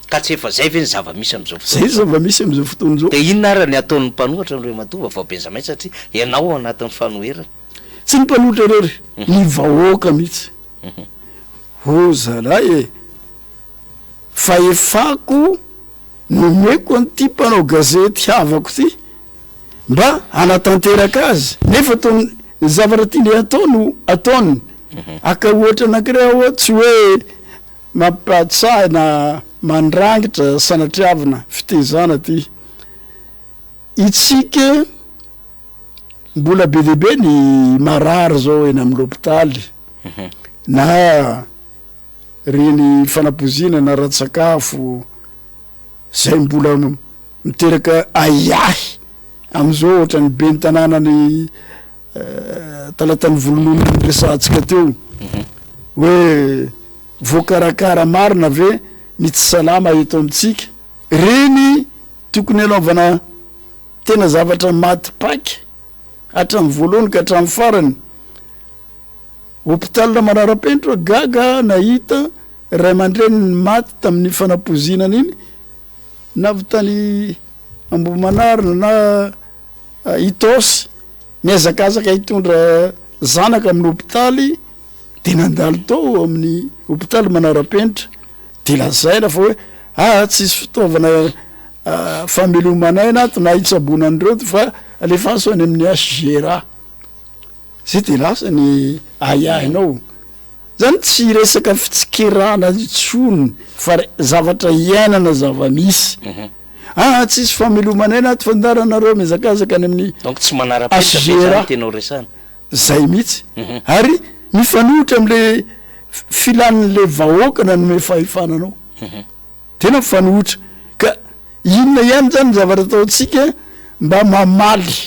ka tsy efa zay ve ny zava-misy am'izao zay zava-misy am'izao fotoana zao de inona ara ny ataon'ny mpanohatra Andriamatoa Vaovao Benjamin satria ianao anatin'ny fanoherana tsy ny mpanohatra rery ny vahoaka mihitsy o zalahy fahefako nomeko an'ty mpanao gazety havako ty mba anatanteraka azy nefa to zavatra tiany ataony ataony aka ohatra anankiray ohatsy hoe mampatsahy na mandrangitra sanatriavina fitezana ty itsika mbola be deaibe ny marary zao eny amy l'hôpitaly na reny fanapozina na ratsakafo zay mbola miteraka ayahy am'izao ohatra ny be ny tanànany talatany volononony resantsika teo hoe voakarakara marina ve ny tsy salama eto amitsika reny tokony anaovana tena zavatra maty paky hatram'ny voalohany ka hatram'ny farany hôpitalina manara-penitra gaga nahita ray aman-dreny ny maty tamin'ny fanapozinana iny navitany ambomanarina na itosy miazakazaka hitondra zanaka amin'ny hôpitaly de nandalo tao amin'ny hôpitaly manara-penitra de lazaina fa hoe tsisy fitaovana famelomana anato na hitsabona an'ireo fa alefaso any amin'ny asgera zay de lasa ny ayahinao zany tsy resaka fitsikerana tsony fa zavatra iainana zava-misy tsisy famelomana anato fandaranareo mizakazaka any amin'ny donc tsy manara-penitra tenao resana zay mihitsy ary mifanohitra am'le filan'le vahoaka nome fahifananao tena mifanohitra ka inona ihany zany zavatra ataotsika mba mamaly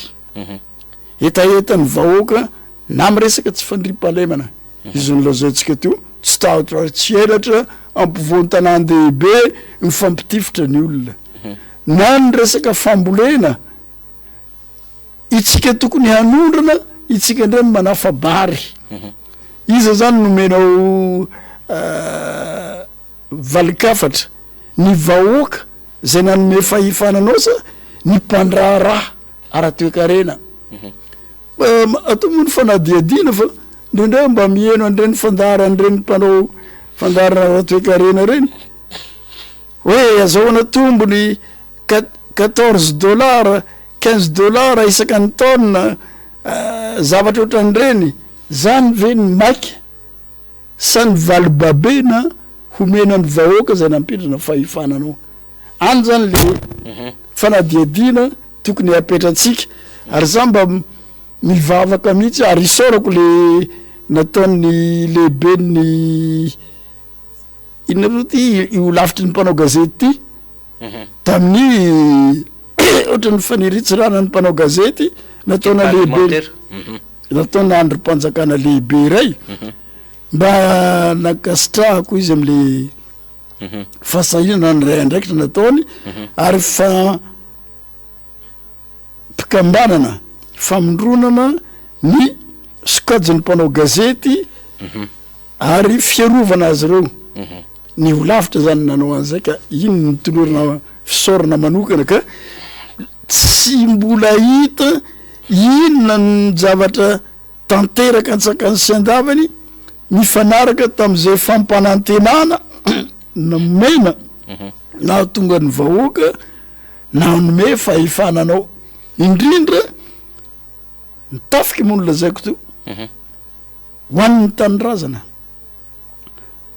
etaetany vahoaka na miresaka tsy fandripalemana izy nolazaintsika teo tsy tahotra tsy elatra ampivoan-tanàn-dehibe mifampitifitra ny olona na ny resaka fambolena itsika tokony hanondrana itsika indray no manafabary iza zany nomenao valikafatra ny vahoaka zay nanome fahifananao sa ny mpandraharaha ara-toekarena atomony fanadiadina fa ndrendray mba mieno andreny fandaran'ireny mpanao fandarana ara-toekarena reny hoe azahoana tombony 14 dollars 15 dollars isaka ny taona zavatra ohatran'ireny zany ve ny maiky sa ny valibabena homena ny vahoaka zay nampindrana fahifananao any zany le fanadiadina tokony apetratsika ary za mba mivavaka mihitsy ary isorako le nataony lehibe ny inona ty io lavitry ny mpanao gazety ty tamin'ny ohatrany faniritsirana ny mpanao gazety nataona lehibe nataona androm-panjakana lehibe iray mba nakasitrahako izy am'le fahasahinana ny ray andraikitra nataony ary pikambanana famondronana ny sokajiny mpanao gazety ary fiarovana azy ireo ny olavitra zany nanao an'izay ka ino nytolorana fisaorana manokana ka tsy mbola hita inona ny zavatra tanteraka antsakany sy-andavany mifanaraka tam'izay fampanantenana na mena na tonga ny vahoaka na nome fahifananao indrindra nitafiky mono lazaiko to hoan'ny tanyrazana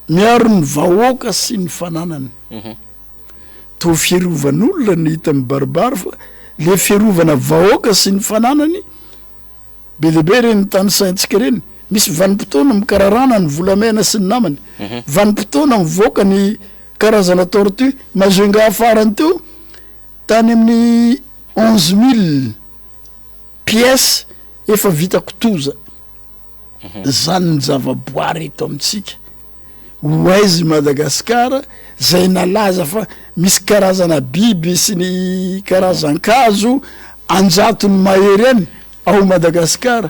miaro ny vahoaka sy ny fananany to fiarovan'olona ny hita mibaribary fa le fiarovana vahoaka sy ny fananany be lehibe reny tany saintsika reny misy vanim-potoana mikararana ny volamena sy ny namany vanim-potoana mivoaka ny karazana tortue mazoenga afarany teo tany amin'ny 11 000 pièces efa vita kotoza zany ny zavaboary eto amitsika hoaizy Madagasikara zay nalaza fa misy karazana biby sy ny karazan-kazo anjatony mahery any ao Madagasikara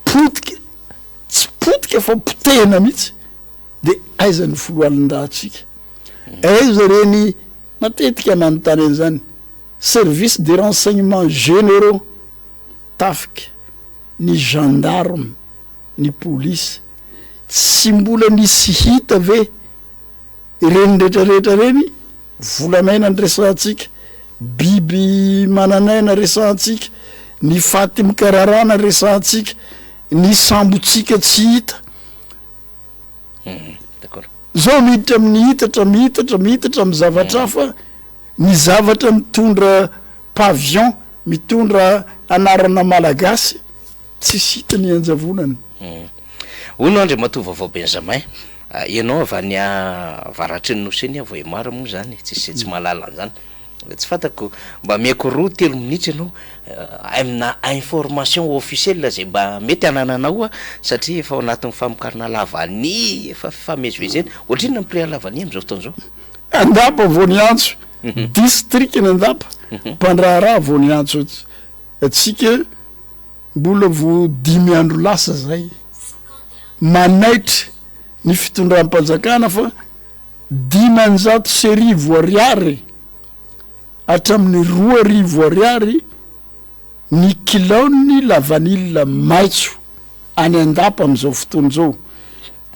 potika tsy potika fa potehina mihitsy de aiza ny foloalindahatsika aiza reny matetika manontany an'izany service de renseignement généraux tafika ny gendarme ny police tsy mbola nisy hita ve reny rehetrarehetra reny volamena ny resantsika biby mananaina resantsika ny faty mikararana resantsika ny sambotsika tsy hita d'accord zao miditra amin'ny hitatra mihitatra amy zavatra hafa ny zavatra mitondra pavion mitondra anarana malagasy tsisy hita ny anjavonany ono andre matovavao Benjamin ianao avy any avaratry ny noseny Vohemara moa zany tsy malala an'izany tsy fantako mba miako 2-3 minitra ianao amina information officielle zay mba mety anananao satria efa ao anatin'ny famokarana lavany efa famezivezena ohatriny amprea lavany am'izao fotoan'izao andapa Voniantso district ny andapa mpandraharaha Voniantso atsika mbola vo 5 andro lasa zay manaitra ny fitondram-panjakana fa 500 ariary hatramin'ny 2 ariary ny kilaony lavanila maitso any andapa am'izao fotoana zao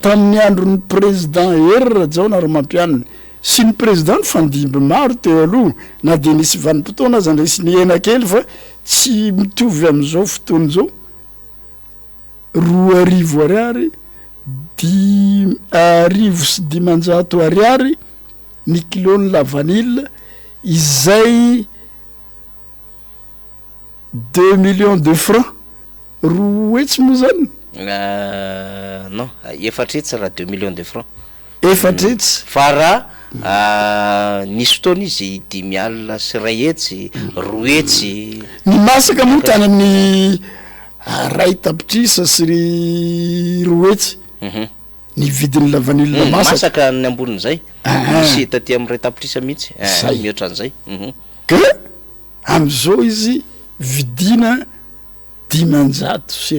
tamin'ny andron'ny président herra jao na ro mampianiny sy ny président ny fandimby maro teo aloha na de nisy vanim-potoana aza ndray sy ny ena kely fa tsy mitovy am'izao fotoana zao 2,000 ariary 5,900 ariary ny kilony lavanille izay 2 millions de francs roetsy moa zany non efatretsy raha 2 millions de francs efatretsy fa raha nisy fotoana izy 10,000 sy ray hetsy roa hetsy ny masaka moa tany amin'ny ray tapitrisa sy ry roa hetsy ny vidin'ny lavanille masaka ny ambonin'izay misy taty amin'ny ray tapitrisa mihitsy mihoatra an'izay ka am'izao izy vidina 500 sy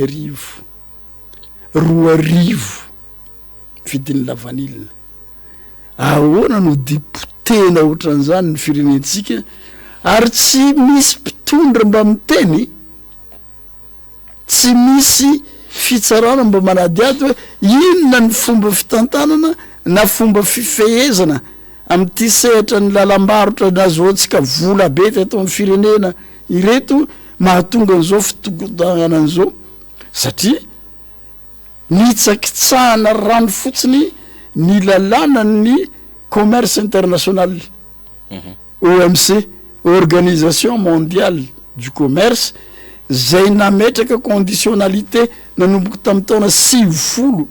2,000 vidin'ny lavanille ahoana no dipotena ohatran'izany ny firenentsika ary tsy misy mpitondra mba miteny tsy misy fitsarana mba manadiady hoe inona ny fomba fitantanana na fomba fifehezana am'ty sehatra ny lalam-barotra nazoantsika vola be teto amin'ny firenena ireto mahatonga an'izao fitogodanana an'izao satria nitsakitsahana rano fotsiny ny lalàna ny commerce international OMC organisation mondiale du commerce zay nametraka conditionnalité nanomboka tamin'ny taona 50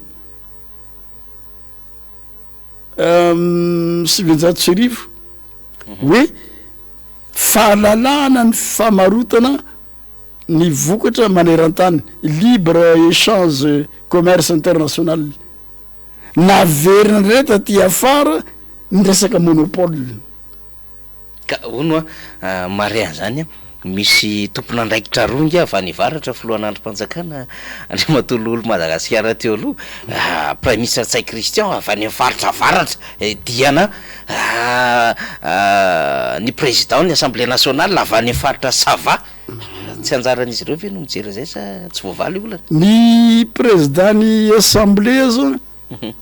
700 hoe fahalalahana ny famarotana ny vokatra maneran-tany libre échange commerce international naverina reta ty afara ny resaka monopole ka ono mare an'izany misy tompona andraikitra rongy avy any varatra filohan'androm-panjakana andrimatololo Madagasikara teo aloha prime ministre Tsay Christian avy any varatra diana ny président ny assemblée nationale avy any faritra Sava tsy anjaran'izy ireo ve no mijery zay sa tsy voavaly olana ny président ny assemblée zao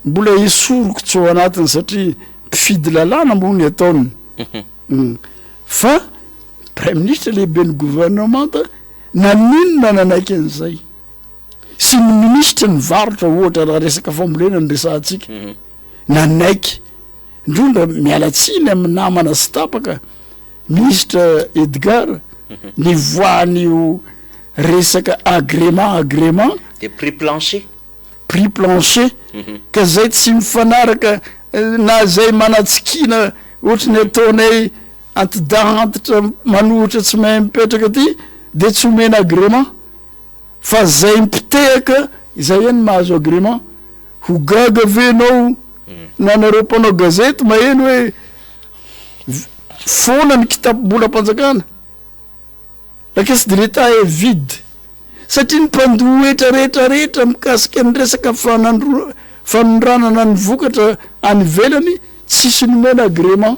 mbola isoroko tsy ao anatiny satria mpifidy lalàna moa ny ataony fa prime ministre lehibe ny gouvernementa naninona nanaiky an'izay sy ny ministre ny varotra ohatra raha resaka fambolena ny resantsika nanaiky indrondra mialatsiny amin'ny namana sy tapaka ministre Edgar ny voan'io resaka agrément de prix plancher ka zay tsy mifanaraka na zay manatsikina ohatra ny ataonay antidahantitra manohitra tsy mahay mipetraka ty de tsy omena agrément fa zay mpitehaka izay eny mahazo agrément ho gaga venao nanareo mpanao gazety maheno hoe fona ny kitapo-bola mpanjakana la caisse de l'état est vide satria ny mpandoha rehetrarehetra mikasika ny resaka fanondranana ny vokatra any velany tsisy nomena agrément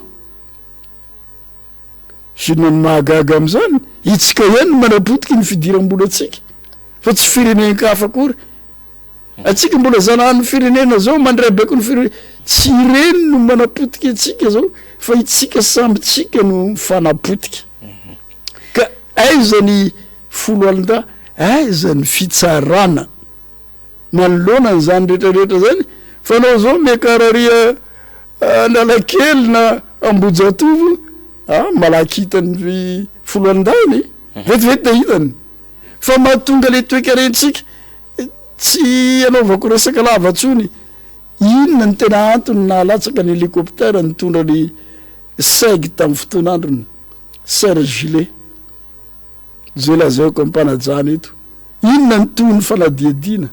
sinona ny mahagaga am'izany itsika ihany no manapotika ny fidiram-bola atsika fa tsy firenenkafa akory atsika mbola zanahany firenena zao mandray baiko ny firene tsy ireny no manapotika atsika zao fa itsika sambytsika no mifanapotika ka aiza ny folo alin-da aiza ny fitsarana manoloana n'izany rehetrarehetra zany fa anao zao miakararia analakely na ambojatovo malaky hitany folo alin-dany vetivety de hitany fa mahatonga le toekarentsika tsy anaovako resaka lavatsony inona ny tena antony na latsaka ny hélicoptère nitondra ny saigy tamin'ny fotoan'androny Serge Gilet zay lazaiko ampanajana eto inona ny toy ny fanadiadina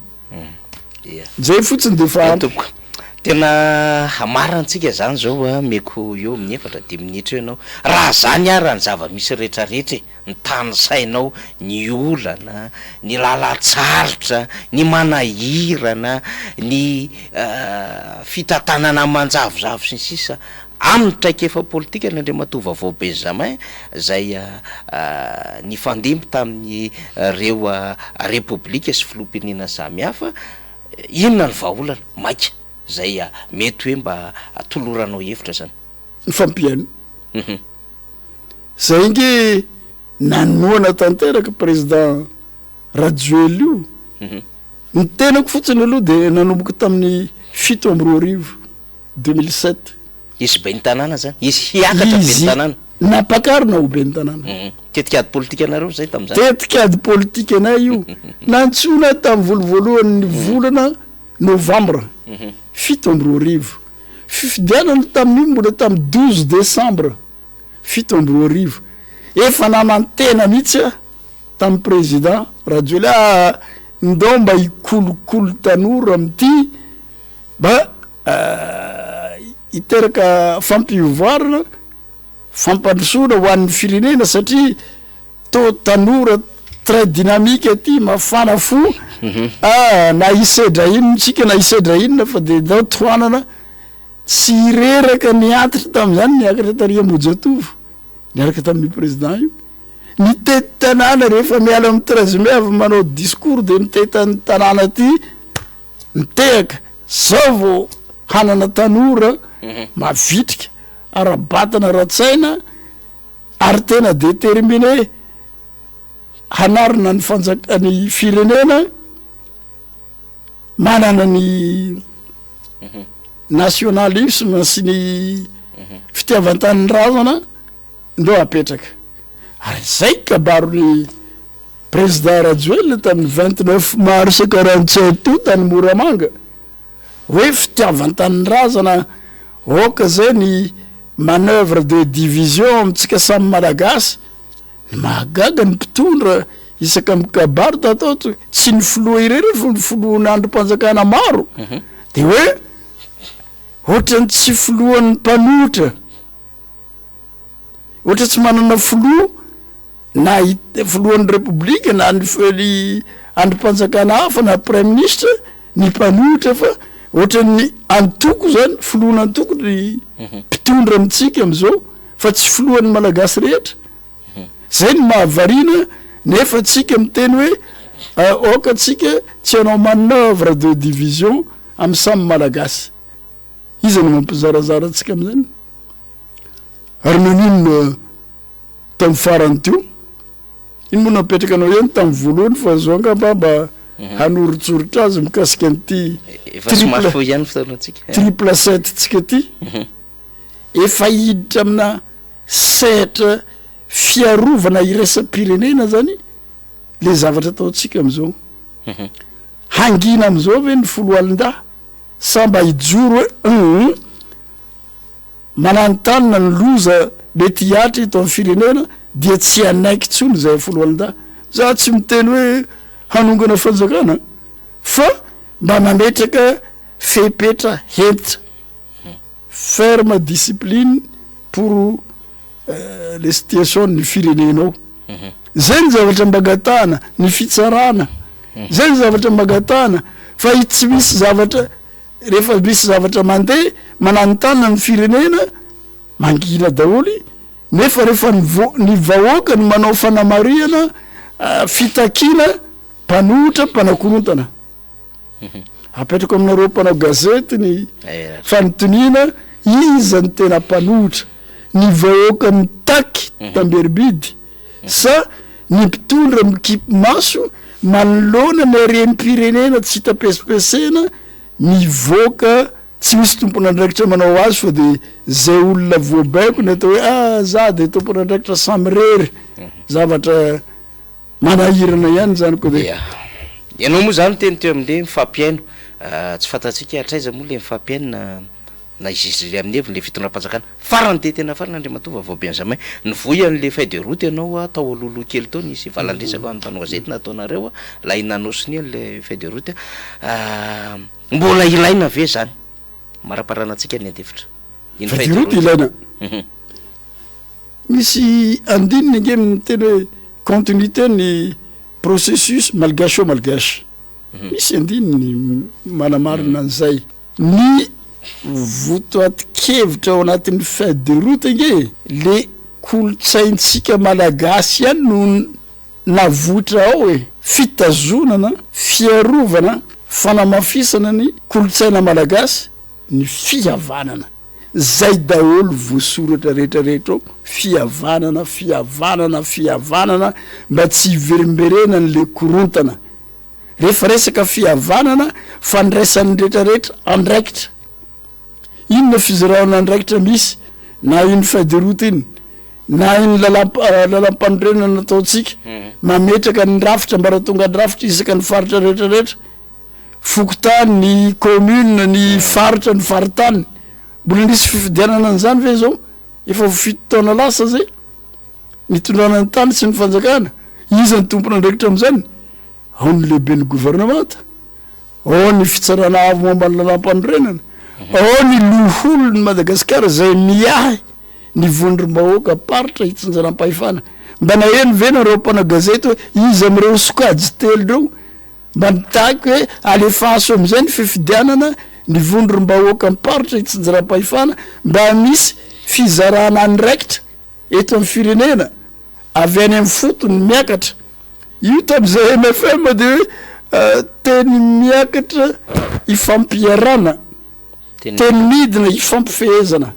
zay fotsiny de fa tena hamarantsika zany zao meko eo amin'ny 4 minitra ianao raha zany ara ny zava-misy rehetrarehetra ny tany sainao ny olana ny lalatsarotra ny manahirana ny fitantanana manjavozavo sy ny sisa amin'ny traikefa politika ny Andriamatoa Vaovao Benjamin zay nifandimby tamin'ny reo republika sy filoham-pirenena samihafa inona ny vahaolana maika zay mety hoe mba atoloranao hevitra zany ny fampiaino zay nge nanoana tanteraka président Rajoely io ny tenako fotsiny aloha de nanomboka tamin'ny 2007 izy be ny tanàna zany izy hiakatra be ny tanàna napakarina ho be ny tanàna tetikady politika anareo zay tam'zany tetikady politika anay io nantsona tamin'ny voalohan'ny volana novembre 7 fifidianana tamin'io mbola tamin'ny 12 décembre 7 efa namantena mihitsy tamin'ny président Rajoely ndao mba hikolokolo tanora amity ba iteraka fampivoarana fampandrosoana ho an'ny firenena satria to tanora très dynamique aty mafana fo na isedra inontsika na isedra inona fa de dao toanana tsy ireraka niatitra tam'zany niakatra tariamojatovo niaraka tamin'ny président io mitety tanàna rehefa miala amin'ny 13 mai avy manao discours de mitety tanàna aty mitehaka zao vo hanana tanora mavitrika arabatana ratsaina ary tena déterminé hanarina ny fanjakany firenena manana ny nationalisme sy ny fitiavan-tany razana ndeo apetraka ary zay kabarony président Rajoely tamin'ny 29 mars 47 io tany Moramanga hoe fitiavan-tany razana oka zay ny manœuvre de division amitsika samy malagasy ny mahagaga ny mpitondra isaka mikabaro tatao tsy ny filoha irery fa ny filohan'androm-panjakana maro de hoe ohatrany tsy filohan'ny mpanotra ohatra tsy manana filoha na filohan'ny république na ny androm-panjakana hafa na premier ministre ny mpanotra fa ohatrany antoko zany filohana antoko ny mpitondra amitsika am'izao fa tsy filohan'ny malagasy rehetra zay ny mahavarina nefa tsika miteny hoe oka tsika tsy anao manœuvre de division amy samy malagasy izy ny mampizarazara atsika am'zany ary nanino tamin'ny farany teo iny moa napetraka anao eny tamin'ny voalohany fa zao angamba hanoritsoritra azy mikasika an'ity triple 7 tsika ty efa hiditra amina sehatra fiarovana iresa-pirenena zany le zavatra ataotsika am'izao hangina am'izao ve ny folo alin-da samba hijoro hoe manantanina ny loza mety hiatra eto amin'ny firenena dia tsy anaiky tsony zay folo alin-da za tsy miteny hoe hanongana fanjakana fa mba mametraka fepetra hentitra ferme discipline pour les situations ny firenenao zay ny zavatra mbagatana ny fitsarana zay ny zavatra mbagatana fa tsy misy zavatra rehefa misy zavatra mandeha mananotana ny firenena mangina daholy nefa rehefa ny vahoaka ny manao fanamariana fitakina mpanotra mpanakorontana apetrako aminareo mpanao gazety ny fanotonina iza ny tena mpanotra ny vahoaka mitaky tamberbidy sa ny mpitondra mikipe maso manolona ny arem-pirenena tsy hita pesipesena mivoaka tsy misy tompon'andraikitra manao azy fa de zay olona voabaiko ny atao hoe za de tompon'andraikitra samirery zavatra manahirana ihany zany ko de ianao moa zany teny teo am'le mifampiaino tsy fantatsika atraiza moa le mifampiaino na iziziry amin'ny heviny le fitondram-panjakana farany de tena farany Andriamatova vao Benjamin ny voyan'le feuille de route ianao atao alolo kely tao nisy valandresaka amin'ny mpanao gazety nataonareo la inanao le feuille de route mbola ilaina ve zany maraparanantsika ny antefitra iny feuille de route ilaina misy andininy nge miteny hoe continuité ny processus malgache malgache misy andininy manamarina an'izay ny votoatikevitra ao anatin'ny feuille de route nge le kolotsaintsika malagasy ihany no navotra ao e fitazonana fiarovana fanamafisana ny kolotsaina malagasy ny fihavanana zay daholo voasoratra rehetrarehetra ao fihavanana mba tsy hiverimberena n'le korontana rehefa resaka fihavanana fandraisan'ny rehetrarehetra andraikitra inona fizarahana andraikitra misy na iny fadiroty iny na iny lalam-panorenana nataotsika mametraka ny rafitra mbara tonga ny rafitra isaka ny faritra rehetrarehetra fokotany ny commune ny faritra ny faritany mbola nisy fifidianana an'izany ve zao efa fito taona lasa zay nitondrana ny tany sy ny fanjakana iza ny tompona andraikitra am'izany ao ny lehibe ny gouvernemanta ao ny fitsarana avo momba ny lalam-panorenana ao ny loholo ny Madagasikara zay miahy ny vondrom-bahoaka paritra hitsinjaram-pahefana mba naheno ve nareo mpana gazety hoe izy am'ireo sokajy telo reo mba nitaky hoe alefaso am'izay ny fifidianana ny vondrom-bahoaka paritra hitsinjaram-pahefana mba misy fizarana andraikitra eto amin'ny firenena avy any amin'ny fotony miakatra io tam'izay MFM de hoe teny miakatra ifampiarana teny midina ifampifehezana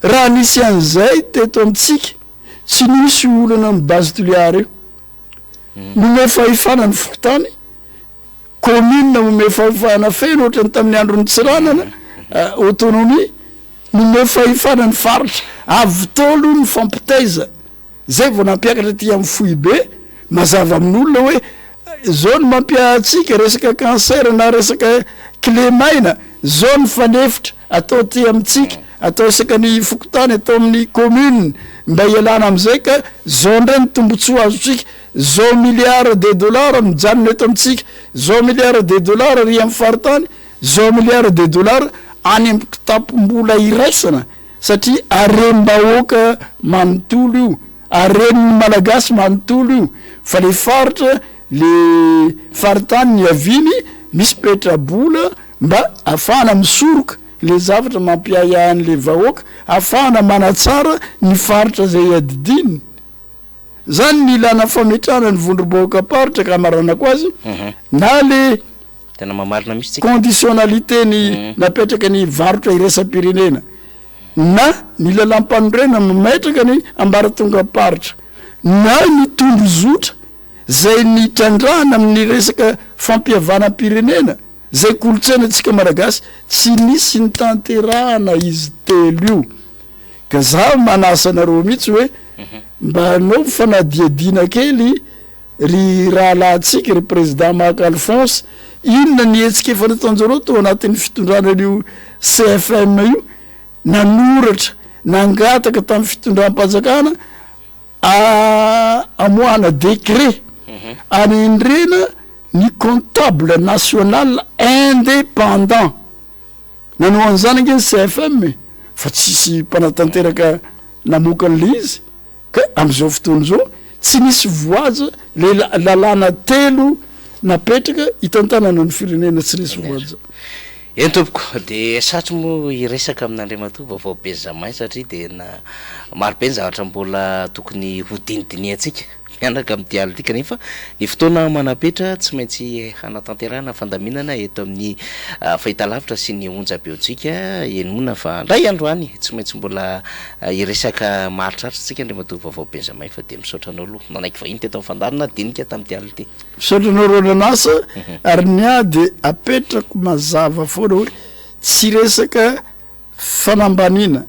raha nisy an'izay teto amitsika tsy nisy olana ny base toliary io nome fahefana ny fokotany commune nome fahefana feno ohatrany tamin'ny androny tsiranana autonomie nome fahefana ny faritra avy tolo ny fampitaiza zay vao nampiakatra ty amin'ny fohy be mazava amin'olona hoe zao ny mampiatsika resaka cancer na resaka clémaina zao ny fanefitra atao ty amitsika atao isaka ny fokotany atao amin'ny commune mba ialana am'izay ka zao ndray ny tombotsoa azotsika zao milliard de dollars mijanona eto amitsika zao milliard de dollars ry amin'ny faritany zao milliard de dollars any amin'ny kitapom-bola iraisana satria arem-bahoaka manontolo io aren'ny malagasy manontolo io fa le faritra le faritany ny aviny misy petra-bola mba ahafahana misoroka le zavatra mampiayan'le vahoaka ahafahana manatsara ny faritra zay adidiny zany ny ilana fametrana ny vondrom-bahoaka paritra ka maranako azy na le tena mamarina misy tsika conditionnalité ny napetraka ny varotra iresa-pirenena na ny lalam-panorenana mametraka ny ambaratonga paritra na ny tondro zotra zay ny trandrahana amin'ny resaka fampihavanam-pirenena zay kolotsaina atsika malagasy tsy nisy ny tanterahana izy telo io ka za manasanareo mihitsy hoe mba anao fanadiadina kely ry rahalahtsika ry président Marc Alphonse inona ny etsika efa nataonjareo to anatin'ny fitondrana io CFM io nanoratra nangataka tamin'ny fitondram-panjakana amoana décret anendrena ny comptable national indépendant nanao an'izany ange ny CFM fa tsisy mpanatanteraka namokan'le izy ka am'izao fotoana zao tsy nisy voaja le lalàna telo napetraka hitantanana ny firenena tsy nisy voaja eny tompoko de satry mo iresaka amin'Andriamatoa vaovao Benjamin satria de na marobe ny zavatra mbola tokony ho dinidiniatsika mianaka amin'ity aly ty kanefa ny fotoana manapetra tsy maintsy hanatanterana fandaminana eto amin'ny fahitalavitra sy ny onja-beotsika eny mona fa ndray androany tsy maintsy mbola iresaka mahatratra tsika Andriamatoa vaovao Benjamin fa de misaotranao aloha nanaiky vahiny teto fandarina dinika tamin'ity aly ty misaotranao ronanasa ary nia de apetrako mazava foana hoe tsy resaka fanambanina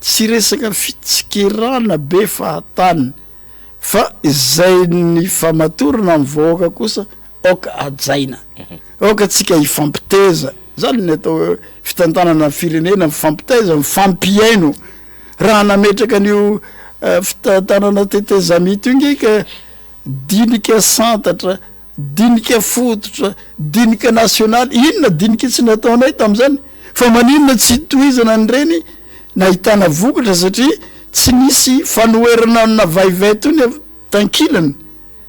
tsy resaka fitsikerana be fahatany fa zay ny famatorana amin'ny vahoaka kosa oka ajaina oka tsika hifampiteza zany ny atao fitantanana firenena mifampiteza mifampiaino raha nametraka an'io fitantanana tetezamito io ngeka dinika santatra dinika fototra dinika national inona dinika tsy nataonay tam'izany fa maninona tsy tohizana ny reny nahitana vokatra satria tsy nisy fanoerana navaivay tony tankilany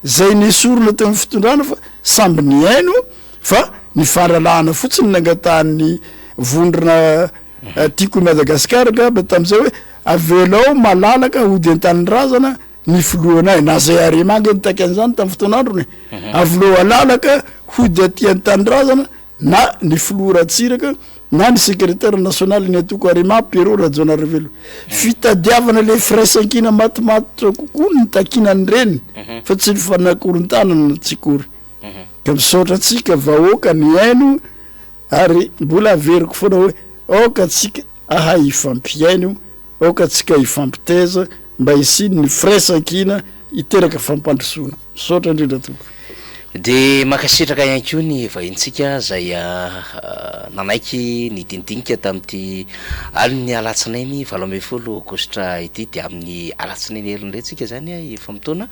zay nisorona teo amin'ny fitondrana fa samby ny aino fa ny fahalalahana fotsiny nangatahany vondrona tiako Madagasikara gaba tam'izay hoe avelao malalaka hody an-tanyrazana ny filohanay na zay aremanga nitaky an'izany tamin'ny fotoan'androny avyleo alalaka hody aty an-tanyrazana na ny filoratsiraka na ny secrétaire national ny atoko arima pero rajonarevelo fitadiavana le firaisankina matimaty kokoa ny takinany reny fa tsy ny fanakorontanana tsikory ka misaotratsika vahoaka ny aino ary mbola averiko foana hoe oka tsika ahay ifampiaino oka tsika ifampiteza mba isiny ny firaisankina iteraka fampandrosoana misaotra indrindra toko de makasitraka ihany ko ny vahintsika zay nanaiky ny dindinika tamity aliny alatsinainy 17 aogositra ity de amin'ny alatsinainy elindray tsika zany efa mitona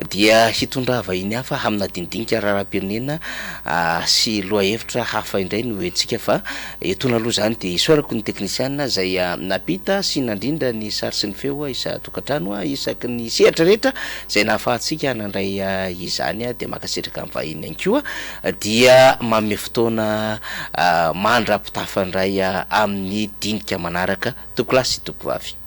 dia hitondra vahiny hafa amina dindinika raharam-pirenena sy loha hevitra hafa indray no hoentsika fa etona aloha zany de isorako ny teknisiana zay napita sy nandrindra ny sary sy ny feo isa tokantrano isaky ny sehatra rehetra zay nahafahantsika nandray izany de makasitraka vahiny ihany koa dia manome fotoana mandra-pitafandray amin'ny dinika manaraka tokolasy tokovavy